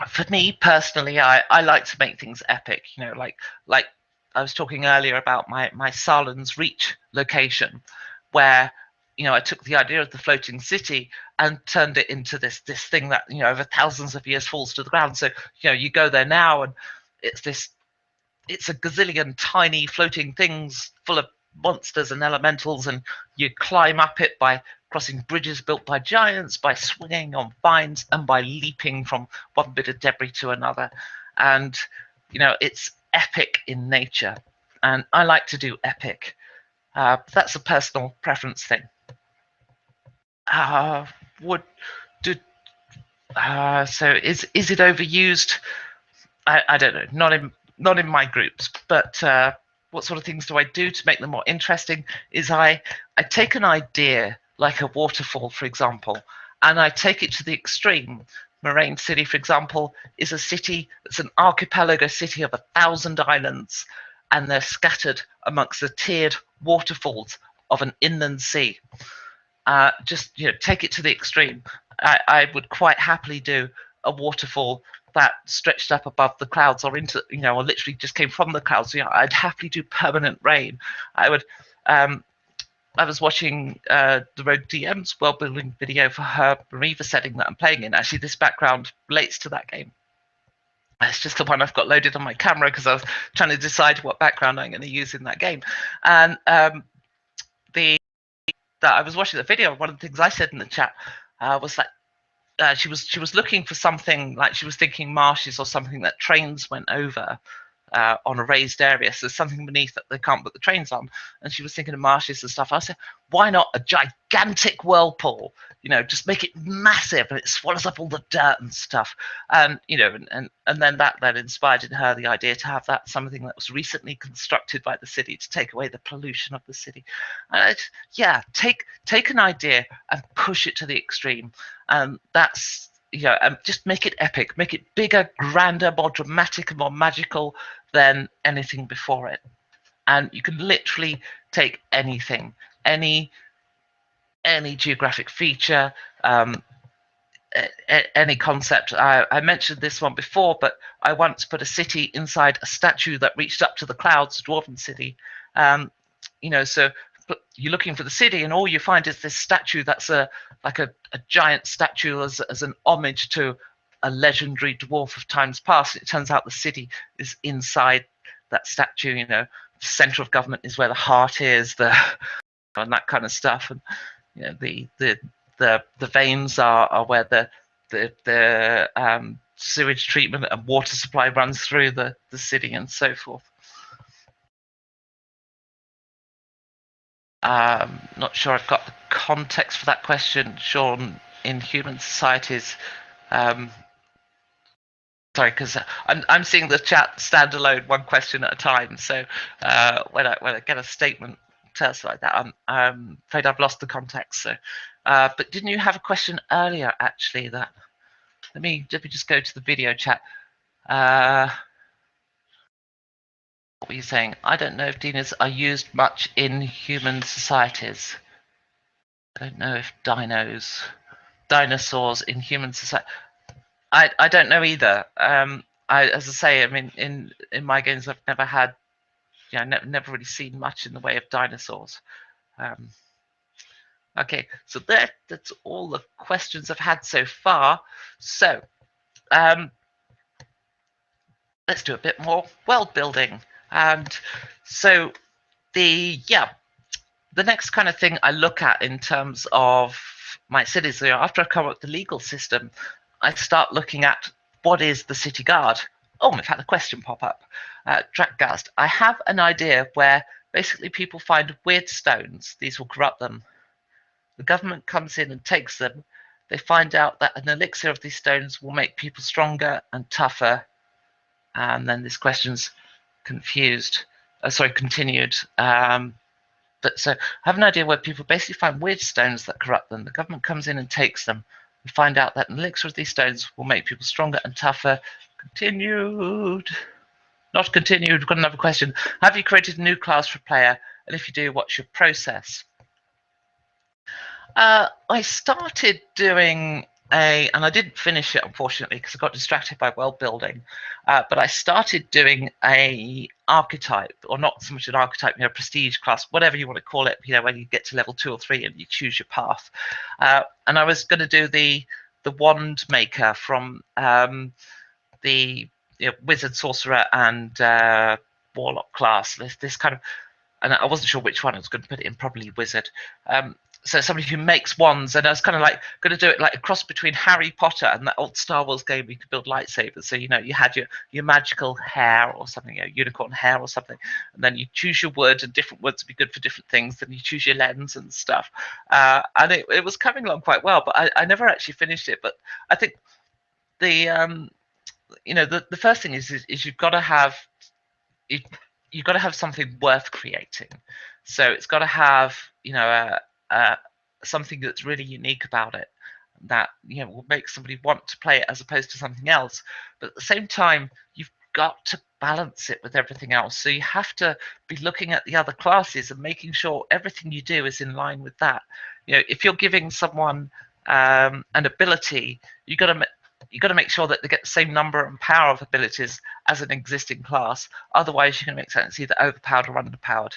for me personally, I like to make things epic. You know, like I was talking earlier about my Salen's Reach location, where I took the idea of the floating city and turned it into this thing that over thousands of years falls to the ground. So you go there now and it's a gazillion tiny floating things full of monsters and elementals, and you climb up it by crossing bridges built by giants, by swinging on vines, and by leaping from one bit of debris to another. And it's epic in nature, and I like to do epic. That's a personal preference thing. Would do so is it overused? I don't know. Not in my groups, but what sort of things do I do to make them more interesting? Is I take an idea like a waterfall, for example, and I take it to the extreme. Moraine City, for example, is a city that's an archipelago city of 1,000 islands, and they're scattered amongst the tiered waterfalls of an inland sea. Just take it to the extreme. I would quite happily do a waterfall that stretched up above the clouds or into or literally just came from the clouds. I'd happily do permanent rain. I would. I was watching the Rogue DM's world building video for her Mariva setting that I'm playing in. Actually, this background relates to that game. It's just the one I've got loaded on my camera because I was trying to decide what background I'm going to use in that game. And that I was watching the video, one of the things I said in the chat was that she was looking for something, like she was thinking marshes or something that trains went over on a raised area, so something beneath that they can't put the trains on, and she was thinking of marshes and stuff. I said, why not a gigantic whirlpool? Just make it massive and it swallows up all the dirt and stuff. And then that inspired in her the idea to have that something that was recently constructed by the city to take away the pollution of the city. And take an idea and push it to the extreme. That's just make it epic, make it bigger, grander, more dramatic, and more magical than anything before it. And you can literally take anything, any geographic feature, any concept. I mentioned this one before, but I once put a city inside a statue that reached up to the clouds, a dwarven city. So you're looking for the city, and all you find is this statue that's like a giant statue as an homage to a legendary dwarf of times past. It turns out the city is inside that statue. The center of government is where the heart is, and that kind of stuff. And the veins are where the sewage treatment and water supply runs through the city and so forth. Not sure I've got the context for that question, Sean. In human societies, sorry, because I'm seeing the chat stand alone, one question at a time. So when I get a statement to us like that, I'm afraid I've lost the context. So, but didn't you have a question earlier? Actually, let me just go to the video chat. What were you saying? I don't know if dinos are used much in human societies. I don't know if dinosaurs in human society. I don't know either. As I say, I mean, in my games, I've never had, never really seen much in the way of dinosaurs. Okay, so that's all the questions I've had so far. So, let's do a bit more world building. And so, the next kind of thing I look at in terms of my cities, after I come up with the legal system, I start looking at what is the city guard. Oh, I've had a question pop up. Drakgast, I have an idea where basically people find weird stones. These will corrupt them. The government comes in and takes them. They find out that an elixir of these stones will make people stronger and tougher. And then this question's continued. But so I have an idea where people basically find weird stones that corrupt them. The government comes in and takes them. We find out that an elixir of these stones will make people stronger and tougher. Continued. Not continued. We've got another question. Have you created a new class for a player? And if you do, what's your process? I started doing and I didn't finish it unfortunately because I got distracted by world building. But I started doing a archetype, or not so much an archetype, prestige class, whatever you want to call it. When you get to level 2 or 3 and you choose your path. And I was going to do the wand maker from the wizard, sorcerer, and warlock class. This kind of, and I wasn't sure which one I was going to put it in. Probably wizard. So somebody who makes wands, and I was kind of like going to do it like a cross between Harry Potter and that old Star Wars game where you could build lightsabers. So you had your magical hair or something, unicorn hair or something, and then you choose your wood, and different woods would be good for different things. Then you choose your lens and stuff, and it was coming along quite well. But I never actually finished it. But I think the the first thing is you've got to have you've got to have something worth creating. So it's got to have something that's really unique about it that will make somebody want to play it as opposed to something else. But at the same time, you've got to balance it with everything else. So you have to be looking at the other classes and making sure everything you do is in line with that. If you're giving someone an ability, you've got to make sure that they get the same number and power of abilities as an existing class. Otherwise, you're going to make sense either overpowered or underpowered.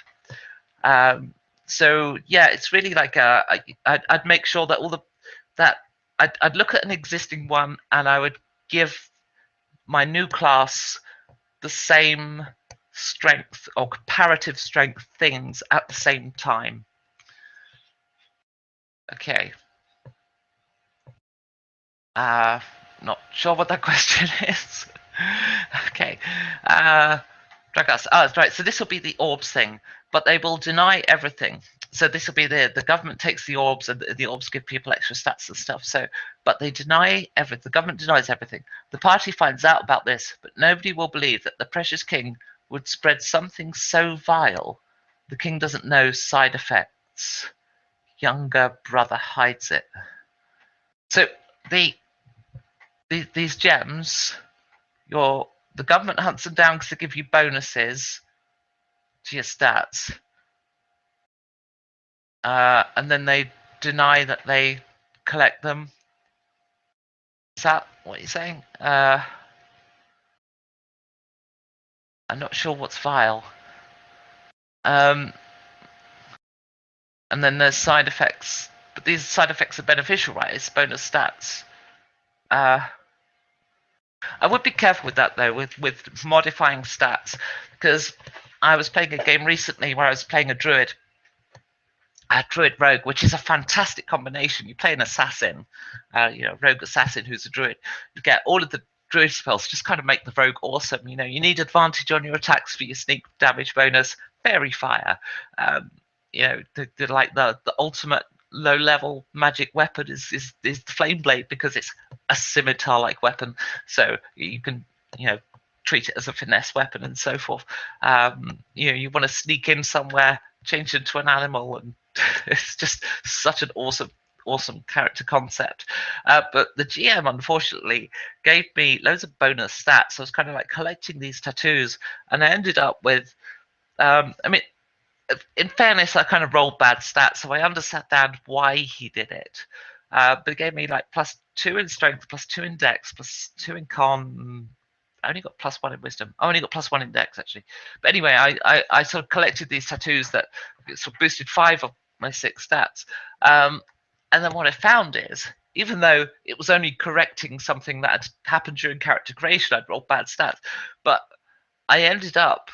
So yeah, it's really like I'd make sure that I'd look at an existing one and I would give my new class the same strength or comparative strength things at the same time. Okay. Not sure what that question is. Okay. Dragas. Oh, right. So this will be the orbs thing, but they will deny everything. So this will be the government takes the orbs, and the orbs give people extra stats and stuff. So, but they deny everything. The government denies everything. The party finds out about this, but nobody will believe that the precious king would spread something so vile. The king doesn't know side effects. Younger brother hides it. So these gems, the government hunts them down because they give you bonuses to your stats, and then they deny that they collect them. Is that what you're saying? I'm not sure what's vile. And then there's side effects, but these side effects are beneficial, right? It's bonus stats. I would be careful with that though, with modifying stats, because I was playing a game recently where I was playing a druid rogue, which is a fantastic combination. You play an assassin, rogue assassin who's a druid. You get all of the druid spells, just kind of make the rogue awesome. You need advantage on your attacks for your sneak damage bonus, fairy fire. The ultimate low level magic weapon is the flame blade, because it's a scimitar like weapon, so you can treat it as a finesse weapon and so forth. You want to sneak in somewhere, change it into an animal, and it's just such an awesome character concept. But the GM unfortunately gave me loads of bonus stats. So I was kind of like collecting these tattoos, and I ended up with in fairness, I kind of rolled bad stats, so I understand why he did it. But it gave me like +2 in strength, +2 in dex, +2 in con. I only got +1 in wisdom. I only got +1 in dex, actually. But anyway, I sort of collected these tattoos that sort of boosted 5 of my 6 stats. And then what I found is, even though it was only correcting something that had happened during character creation, I'd rolled bad stats. But I ended up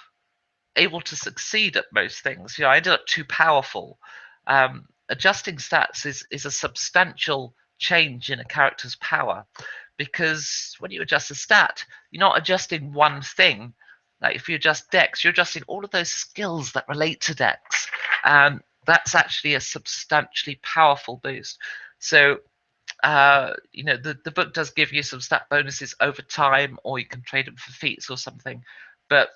able to succeed at most things. I ended up too powerful. Adjusting stats is a substantial change in a character's power, because when you adjust a stat, you're not adjusting one thing. Like if you adjust dex, you're adjusting all of those skills that relate to dex, and that's actually a substantially powerful boost. So the book does give you some stat bonuses over time, or you can trade them for feats or something, but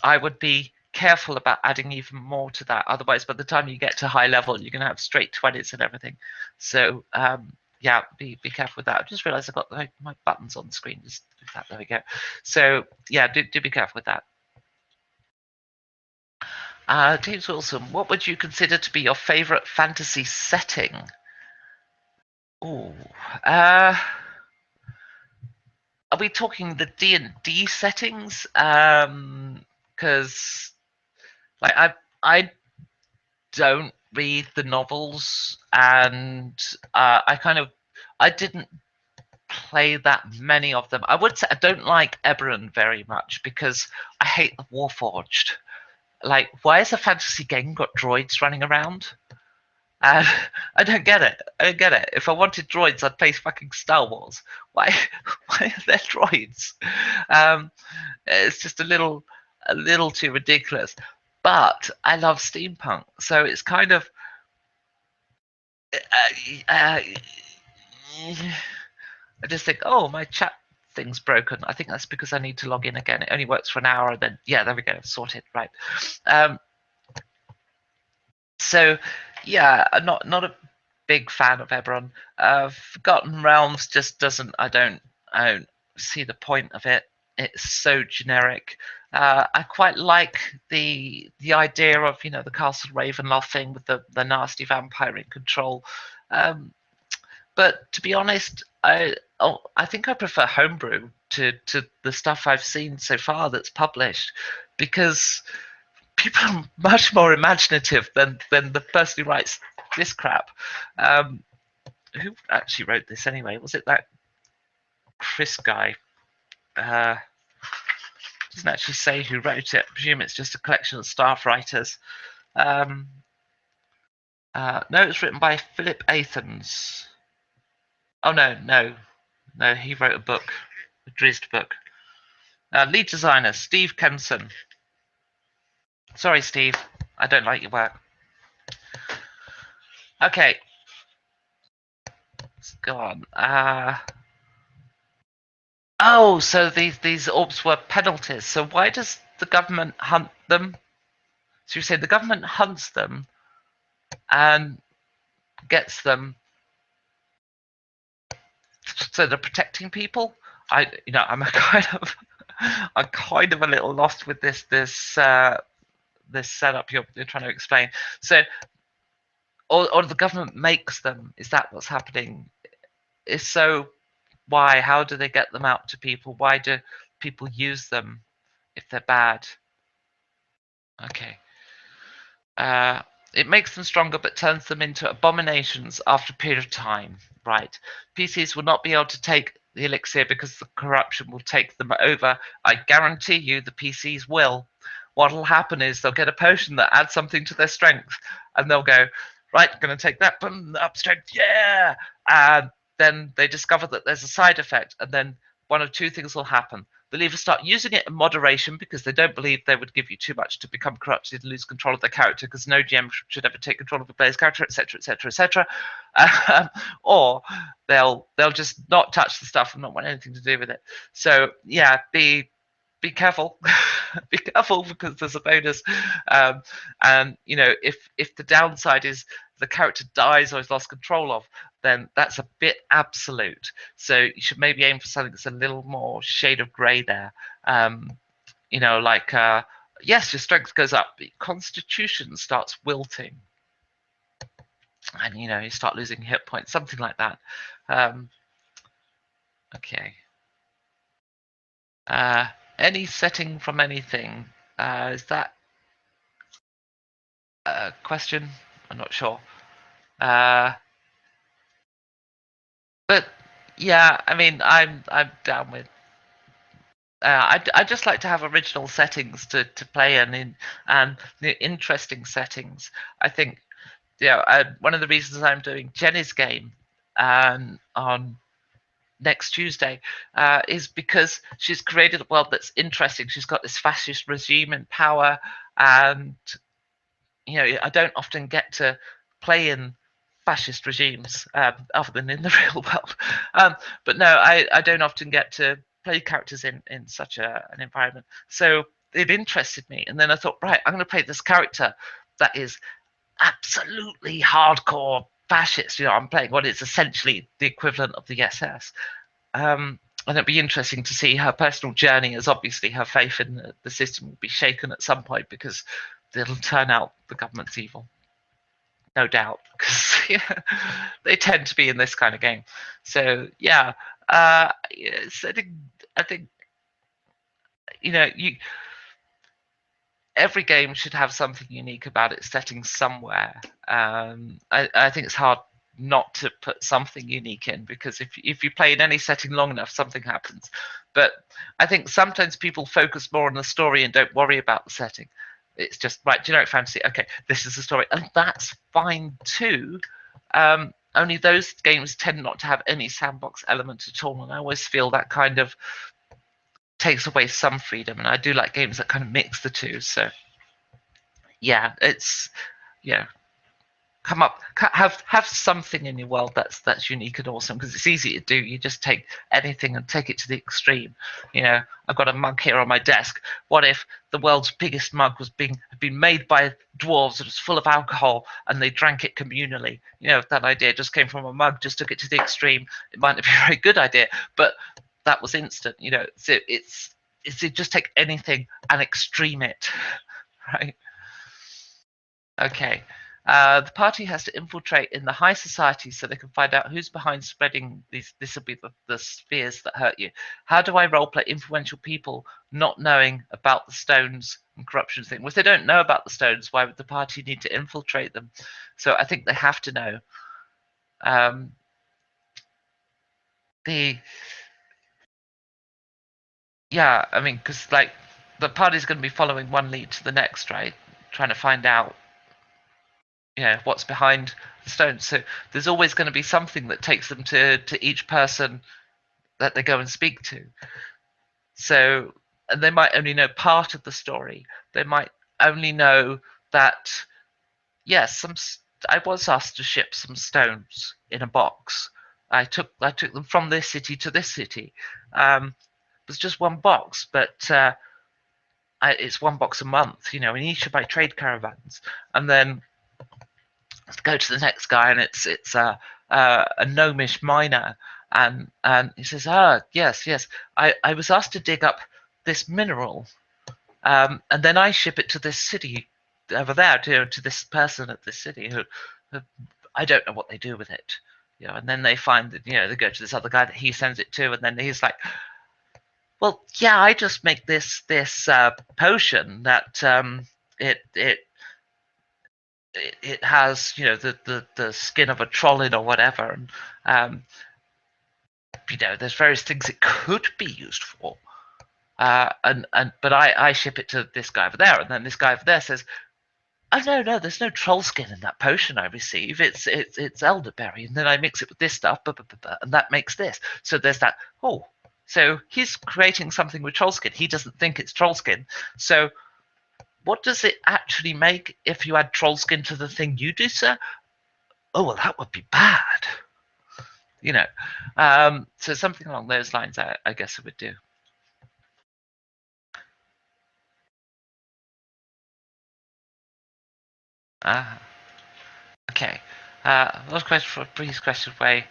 I would be careful about adding even more to that. Otherwise, by the time you get to high level, you're going to have straight 20s and everything. So, yeah, be careful with that. I just realized I got my buttons on the screen. Just that. There we go. So, yeah, do be careful with that. James Wilson, what would you consider to be your favorite fantasy setting? Oh, are we talking the D&D settings? Because like I don't read the novels, and I didn't play that many of them. I would say I don't like Eberron very much because I hate the Warforged. Like, why has a fantasy game got droids running around? Uh, I don't get it. I don't get it. If I wanted droids, I'd play fucking Star Wars. Why? Why are there droids? Um, it's just a little too ridiculous. But I love steampunk, so it's kind of. I just think, oh, my chat thing's broken. I think that's because I need to log in again. It only works for an hour, and then yeah, there we go, sorted. Right. Um, so yeah, I'm not a big fan of Eberron. Forgotten Realms just doesn't. I don't see the point of it. It's so generic. I quite like the idea of the Castle Ravenloft thing with the nasty vampire in control. Um, but to be honest, I think I prefer homebrew to the stuff I've seen so far that's published, because people are much more imaginative than the person who writes this crap. Who actually wrote this anyway? Was it that Chris guy? Doesn't actually say who wrote it. I presume it's just a collection of staff writers. Um, no, it was written by Philip Athens. Oh no, he wrote a book, a Drizzt book. Lead designer Steve Kenson. Sorry, Steve, I don't like your work. Okay, let's go on. Oh, so these orbs were penalties. So why does the government hunt them? So you say the government hunts them and gets them, so they're protecting people. I'm I'm kind of a little lost with this setup you're trying to explain. So, or the government makes them. Is that what's happening? If so, why? How do they get them out to people? Why do people use them if they're bad? Okay. Uh, it makes them stronger but turns them into abominations after a period of time. Right. PCs will not be able to take the elixir because the corruption will take them over. I guarantee you the PCs will. What will happen is they'll get a potion that adds something to their strength, and they'll go, right, I'm going to take that, boom, up strength, yeah! And then they discover that there's a side effect, and then one of two things will happen. They'll either start using it in moderation because they don't believe they would give you too much to become corrupted and lose control of their character, because no GM should ever take control of a player's character, etc., etc., etc. Or they'll just not touch the stuff and not want anything to do with it. So yeah, be careful. Be careful, because there's a bonus. And if the downside is the character dies or is lost control of, then that's a bit absolute. So you should maybe aim for something that's a little more shade of grey there. Like yes, your strength goes up, but constitution starts wilting, and you start losing hit points, something like that. Okay. Any setting from anything. Is that a question? I'm not sure. But yeah, I mean, I'm down with I just like to have original settings to play and interesting settings. I think one of the reasons I'm doing Jenny's game on next Tuesday is because she's created a world that's interesting. She's got this fascist regime in power, and I don't often get to play in fascist regimes other than in the real world. But no, I don't often get to play characters in such an environment. So it interested me, and then I thought, right, I'm going to play this character that is absolutely hardcore fascist. I'm playing what is essentially the equivalent of the SS. And it'd be interesting to see her personal journey, as obviously her faith in the system will be shaken at some point because it'll turn out the government's evil, no doubt, because they tend to be in this kind of game. So yes, I think you every game should have something unique about its setting somewhere. I think it's hard not to put something unique in because if you play in any setting long enough, something happens. But I think sometimes people focus more on the story and don't worry about the setting. It's just right, generic fantasy. Okay, this is the story, and that's fine too. Only those games tend not to have any sandbox element at all, and I always feel that kind of takes away some freedom. And I do like games that kind of mix the two. So yeah, it's yeah, come up, have something in your world that's unique and awesome because it's easy to do. You just take anything and take it to the extreme. I've got a mug here on my desk. What if the world's biggest mug had been made by dwarves? It was full of alcohol and they drank it communally. If that idea just came from a mug, just took it to the extreme, it might not be a very good idea, but that was instant. So it's just take anything and extreme it, right? Okay. The party has to infiltrate in the high society so they can find out who's behind spreading these. This will be the spheres that hurt you. How do I roleplay influential people not knowing about the stones and corruption thing? Well, if they don't know about the stones, why would the party need to infiltrate them? So I think they have to know. Um, the I mean, because like the party's going to be following one lead to the next, right? Trying to find out what's behind the stones. So there's always going to be something that takes them to each person that they go and speak to. So and they might only know part of the story. They might only know that yes, I was asked to ship some stones in a box. I took them from this city to this city. It was just one box, but it's one box a month, in each of my trade caravans, and then go to the next guy, and it's a gnomish miner, and he says, yes, I was asked to dig up this mineral, and then I ship it to this city over there to this person at this city who I don't know what they do with it, and then they find that they go to this other guy that he sends it to, and then he's like, well, yeah, I just make this potion that it it has the skin of a trollin or whatever, and there's various things it could be used for, and but I ship it to this guy over there, and then this guy over there says, oh no, there's no troll skin in that potion I receive. It's elderberry, and then I mix it with this stuff, and that makes this. So there's that. Oh, so he's creating something with troll skin. He doesn't think it's troll skin. So what does it actually make if you add troll skin to the thing you do, sir? Oh, well, that would be bad. So something along those lines, I guess I would do. Ah, okay. Last question for a brief question way.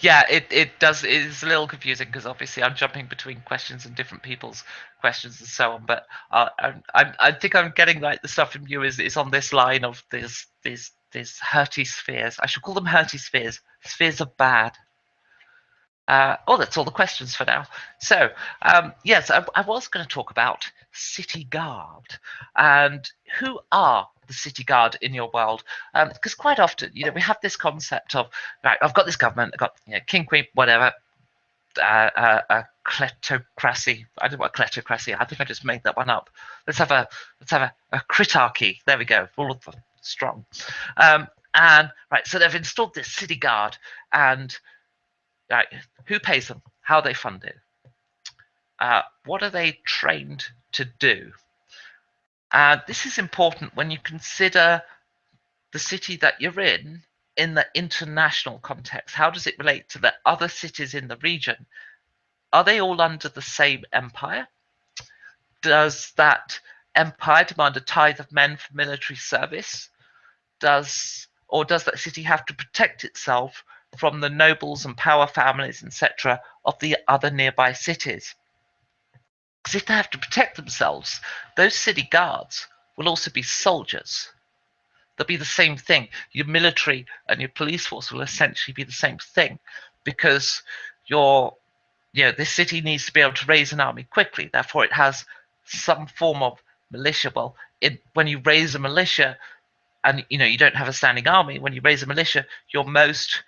Yeah, it does. It's a little confusing because obviously I'm jumping between questions and different people's questions and so on. But I think I'm getting like the stuff from you is on this line of these hurty spheres. I should call them hurty spheres. Spheres of bad. That's all the questions for now. So, yes, I was going to talk about city guard and who are the city guard in your world, because quite often, we have this concept of right. I've got this government. I've got king, queen, whatever, a kleptocracy. I don't know what kleptocracy. I think I just made that one up. Let's have a critarchy. There we go. All of them strong. And right, so they've installed this city guard, and right, who pays them? How are they funded? What are they trained to do? This is important when you consider the city that you're in the international context. How does it relate to the other cities in the region? Are they all under the same empire? Does that empire demand a tithe of men for military service? Does that city have to protect itself from the nobles and power families, etc., of the other nearby cities? Because if they have to protect themselves, those city guards will also be soldiers. They'll be the same thing. Your military and your police force will essentially be the same thing, because this city needs to be able to raise an army quickly. Therefore, it has some form of militia. Well, when you raise a militia, and you don't have a standing army, when you raise a militia, your most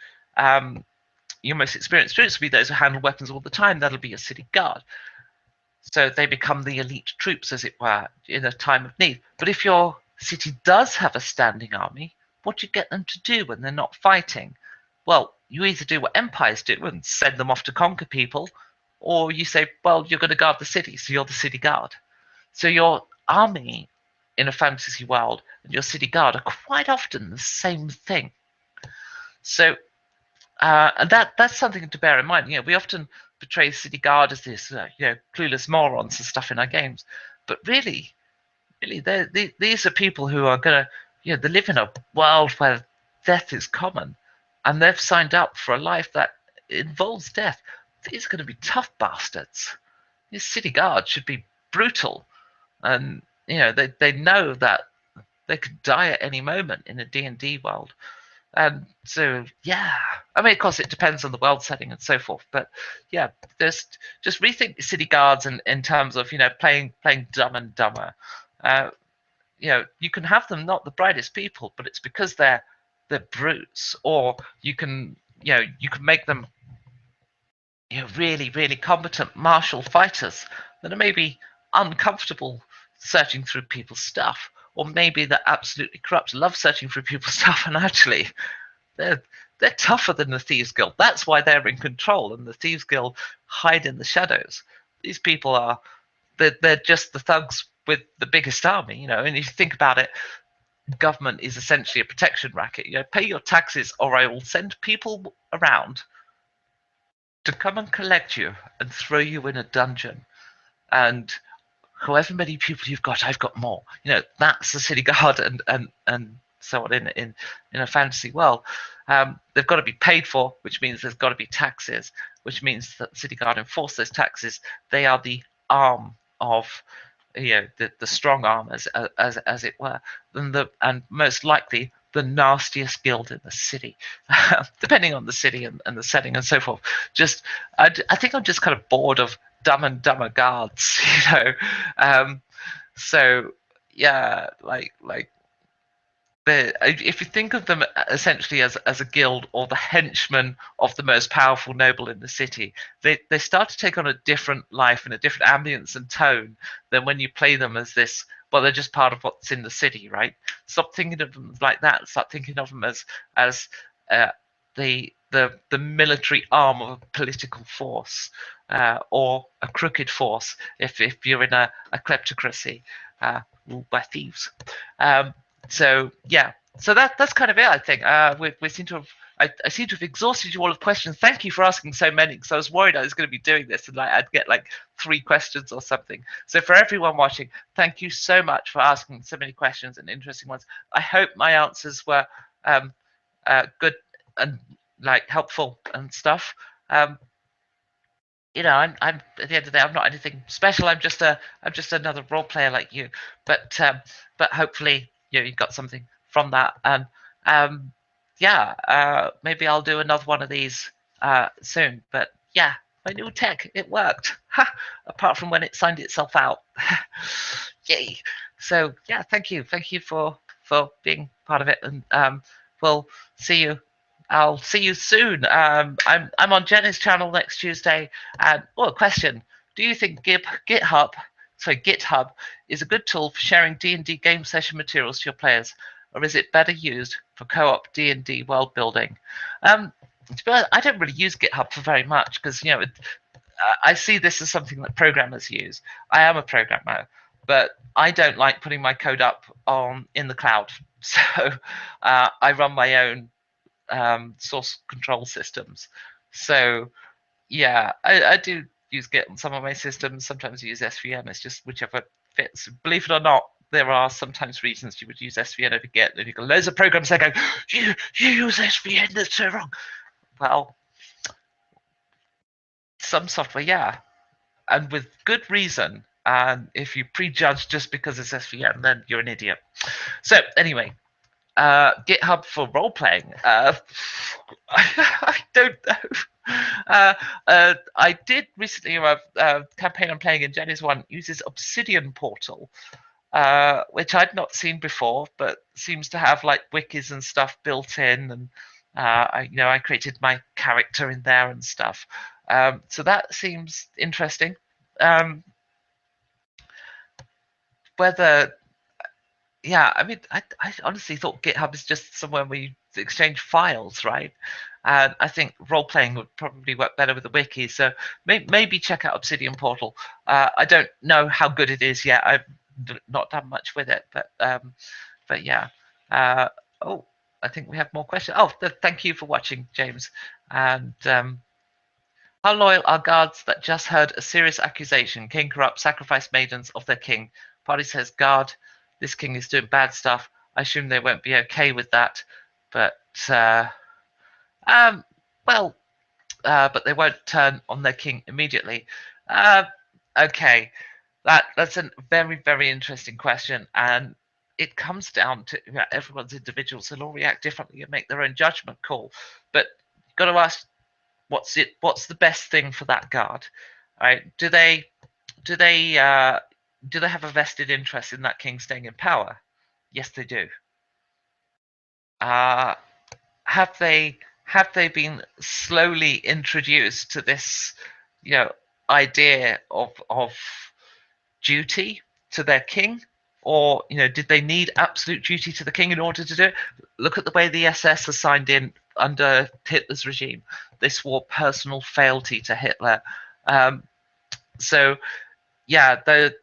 experienced troops will be those who handle weapons all the time. That'll be a city guard. So they become the elite troops, as it were, in a time of need. But if your city does have a standing army, what do you get them to do when they're not fighting? Well, you either do what empires do and send them off to conquer people, or you say, well, you're going to guard the city, so you're the city guard. So your army in a fantasy world and your city guard are quite often the same thing. So and that's something to bear in mind. We often portray city guard as this clueless morons and stuff in our games, but really these are people who are going to they live in a world where death is common, and they've signed up for a life that involves death. These are going to be tough bastards. These city guards should be brutal, and they know that they could die at any moment in a D&D world. And so, I mean, of course, it depends on the world setting and so forth. But just rethink city guards in terms of playing Dumb and Dumber. You can have them not the brightest people, but it's because they're brutes. Or you can make them really, really competent martial fighters that are maybe uncomfortable searching through people's stuff, or maybe they're absolutely corrupt, love searching through people's stuff, and actually they're tougher than the Thieves Guild. That's why they're in control, and the Thieves Guild hide in the shadows. These people they're just the thugs with the biggest army, and if you think about it, government is essentially a protection racket. Pay your taxes or I will send people around to come and collect you and throw you in a dungeon. And however many people you've got, I've got more. That's the city guard, and so on in a fantasy world. They've got to be paid for, which means there's got to be taxes, which means that the city guard enforce those taxes. They are the arm of the strong arm, as it were, and most likely the nastiest guild in the city, depending on the city and the setting and so forth. I think I'm just kind of bored of Dumb and Dumber guards, so if you think of them essentially as a guild or the henchmen of the most powerful noble in the city, they start to take on a different life and a different ambience and tone than when you play them as this. Well, they're just part of what's in the city, right? Stop thinking of them like that. Start thinking of them as the military arm of a political force, or a crooked force if you're in a kleptocracy ruled by thieves. So that's kind of it. I think we seem to have. I seem to have exhausted you all of questions. Thank you for asking so many, because I was worried I was going to be doing this and I'd get 3 questions or something. So for everyone watching, thank you so much for asking so many questions and interesting ones. I hope my answers were good and helpful and stuff. I'm at the end of the day, I'm not anything special. I'm just another role player like you. But hopefully you got something from that. And maybe I'll do another one of these soon. But my new tech, it worked. Apart from when it signed itself out. Yay. So thank you for being part of it, and we'll see you I'll see you soon. I'm on Jenny's channel next Tuesday. And a question: do you think GitHub is a good tool for sharing D&D game session materials to your players, or is it better used for co-op D&D world building? To be honest, I don't really use GitHub for very much because I see this as something that programmers use. I am a programmer, but I don't like putting my code up in the cloud. So I run my own source control systems. So yeah, I do use Git on some of my systems. Sometimes I use SVN. It's just whichever fits. Believe it or not, there are sometimes reasons you would use SVN over Git. And you've got loads of programs that go, you use SVN, that's so wrong. Well, some software, yeah, and with good reason. And if you prejudge just because it's SVN, then you're an idiot. So anyway, GitHub for role playing. I don't know. I did recently a campaign I'm playing in Jenny's one uses Obsidian Portal, which I'd not seen before, but seems to have like wikis and stuff built in, and I created my character in there and stuff. So that seems interesting. Um, whether Yeah, I mean, I honestly thought GitHub is just somewhere where you exchange files, right? And I think role playing would probably work better with the wiki. So maybe check out Obsidian Portal. I don't know how good it is yet. I've not done much with it, but yeah. Uh, oh, I think we have more questions. Oh, thank you for watching, James. And how loyal are guards that just heard a serious accusation? King corrupt, sacrifice maidens of their king. Party says, guard, this king is doing bad stuff. I assume they won't be okay with that. But, um, well, but they won't turn on their king immediately. Uh, okay, that's a very, very interesting question. And it comes down to everyone's individual, so they'll all react differently and make their own judgment call. But you've got to ask, what's the best thing for that guard, right? Do they have a vested interest in that king staying in power? Yes, they do. uh, have they been slowly introduced to this idea of duty to their king, or did they need absolute duty to the king in order to do it? Look at the way the SS are signed in under Hitler's regime. They swore personal fealty to Hitler. So yeah, the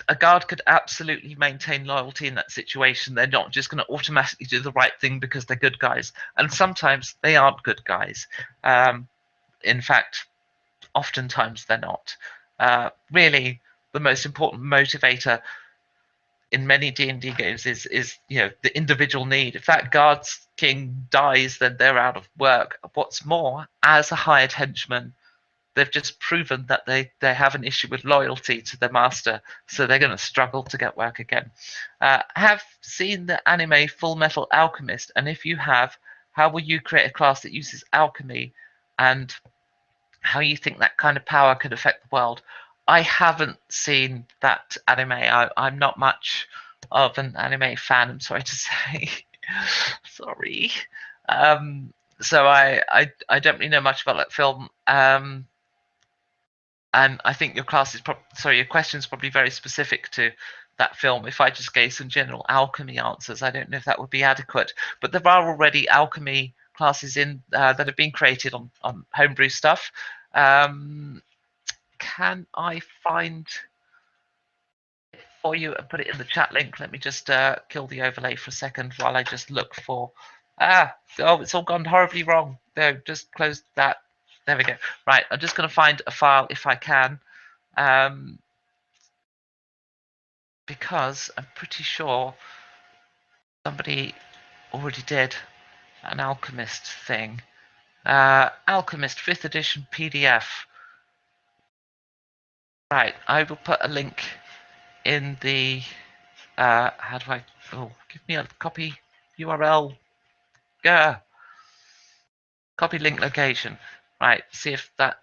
a guard could absolutely maintain loyalty in that situation. They're not just going to automatically do the right thing because they're good guys, and sometimes they aren't good guys. In fact, oftentimes they're not. Really, the most important motivator in many D&D games is the individual need. If that guard's king dies, then they're out of work. What's more, as a hired henchman, they've just proven that they have an issue with loyalty to their master, so they're going to struggle to get work again. Have seen the anime Full Metal Alchemist, and if you have, how will you create a class that uses alchemy, and how you think that kind of power could affect the world? I haven't seen that anime. I'm not much of an anime fan, I'm sorry to say. Sorry. So I don't really know much about that film. And I think your question is probably very specific to that film. If I just gave some general alchemy answers, I don't know if that would be adequate. But there are already alchemy classes in that have been created on homebrew stuff. Can I find it for you and put it in the chat link? Let me just kill the overlay for a second while I just look for. It's all gone horribly wrong. No, just close that. There we go. Right, I'm just going to find a file if I can. Because I'm pretty sure somebody already did an Alchemist thing. Alchemist 5th edition PDF. Right, I will put a link in the. How do I. Oh, give me a copy URL. Copy link location. Right, see if that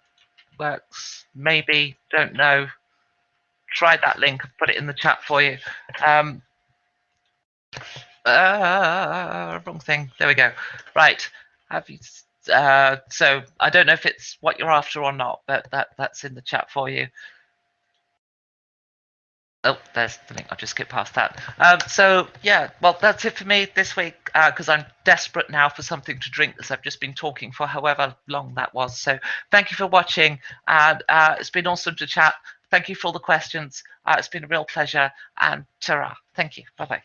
works. Maybe, don't know. Try that link and put it in the chat for you. Wrong thing. There we go. Right. Have you? So I don't know if it's what you're after or not, but that's in the chat for you. Oh, there's the link. I'll just skip past that. So yeah, well, that's it for me this week because I'm desperate now for something to drink as I've just been talking for however long that was. So thank you for watching, and it's been awesome to chat. Thank you for all the questions. It's been a real pleasure, and ta-ra. Thank you. Bye-bye.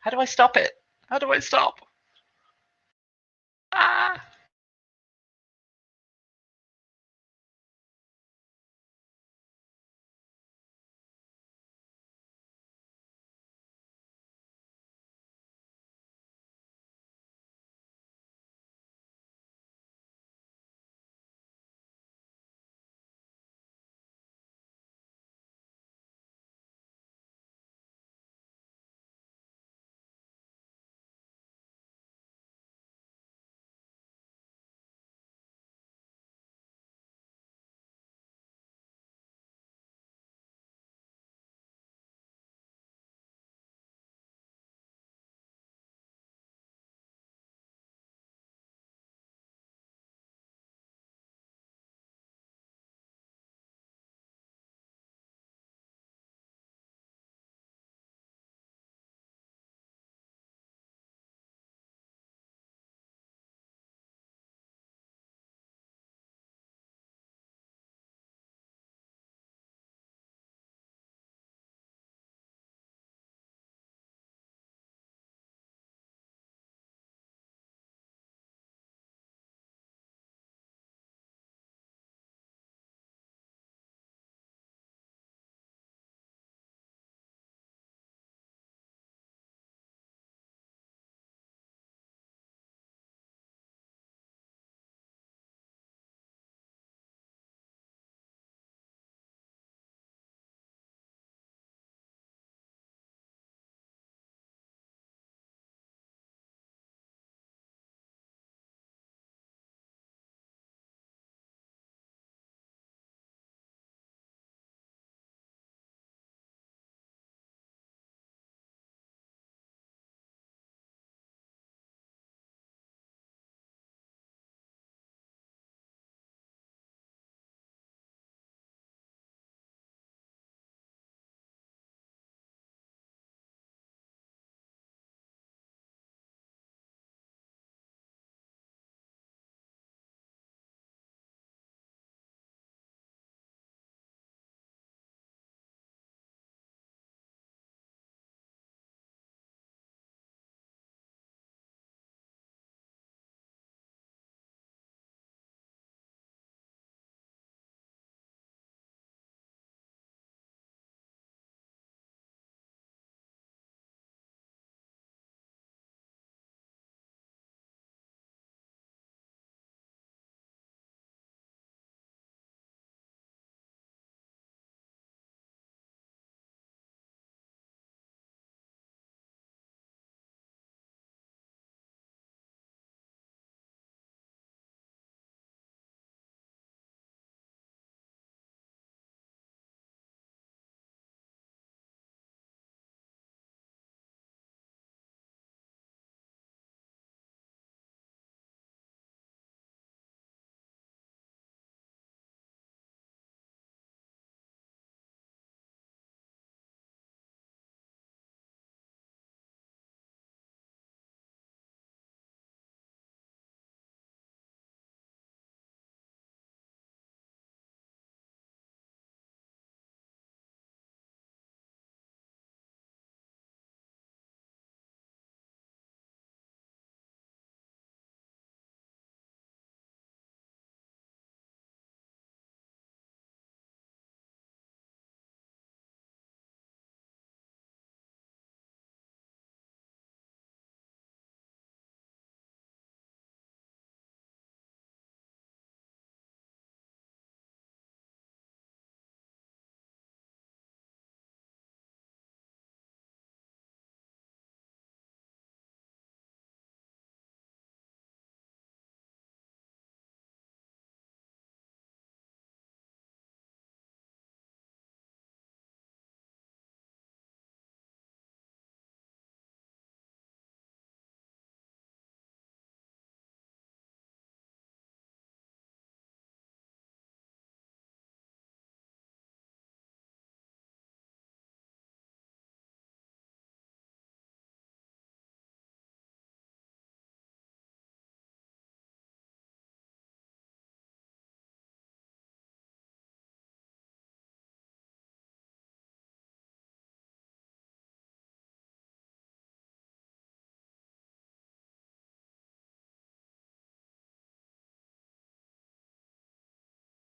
How do I stop it? How do I stop?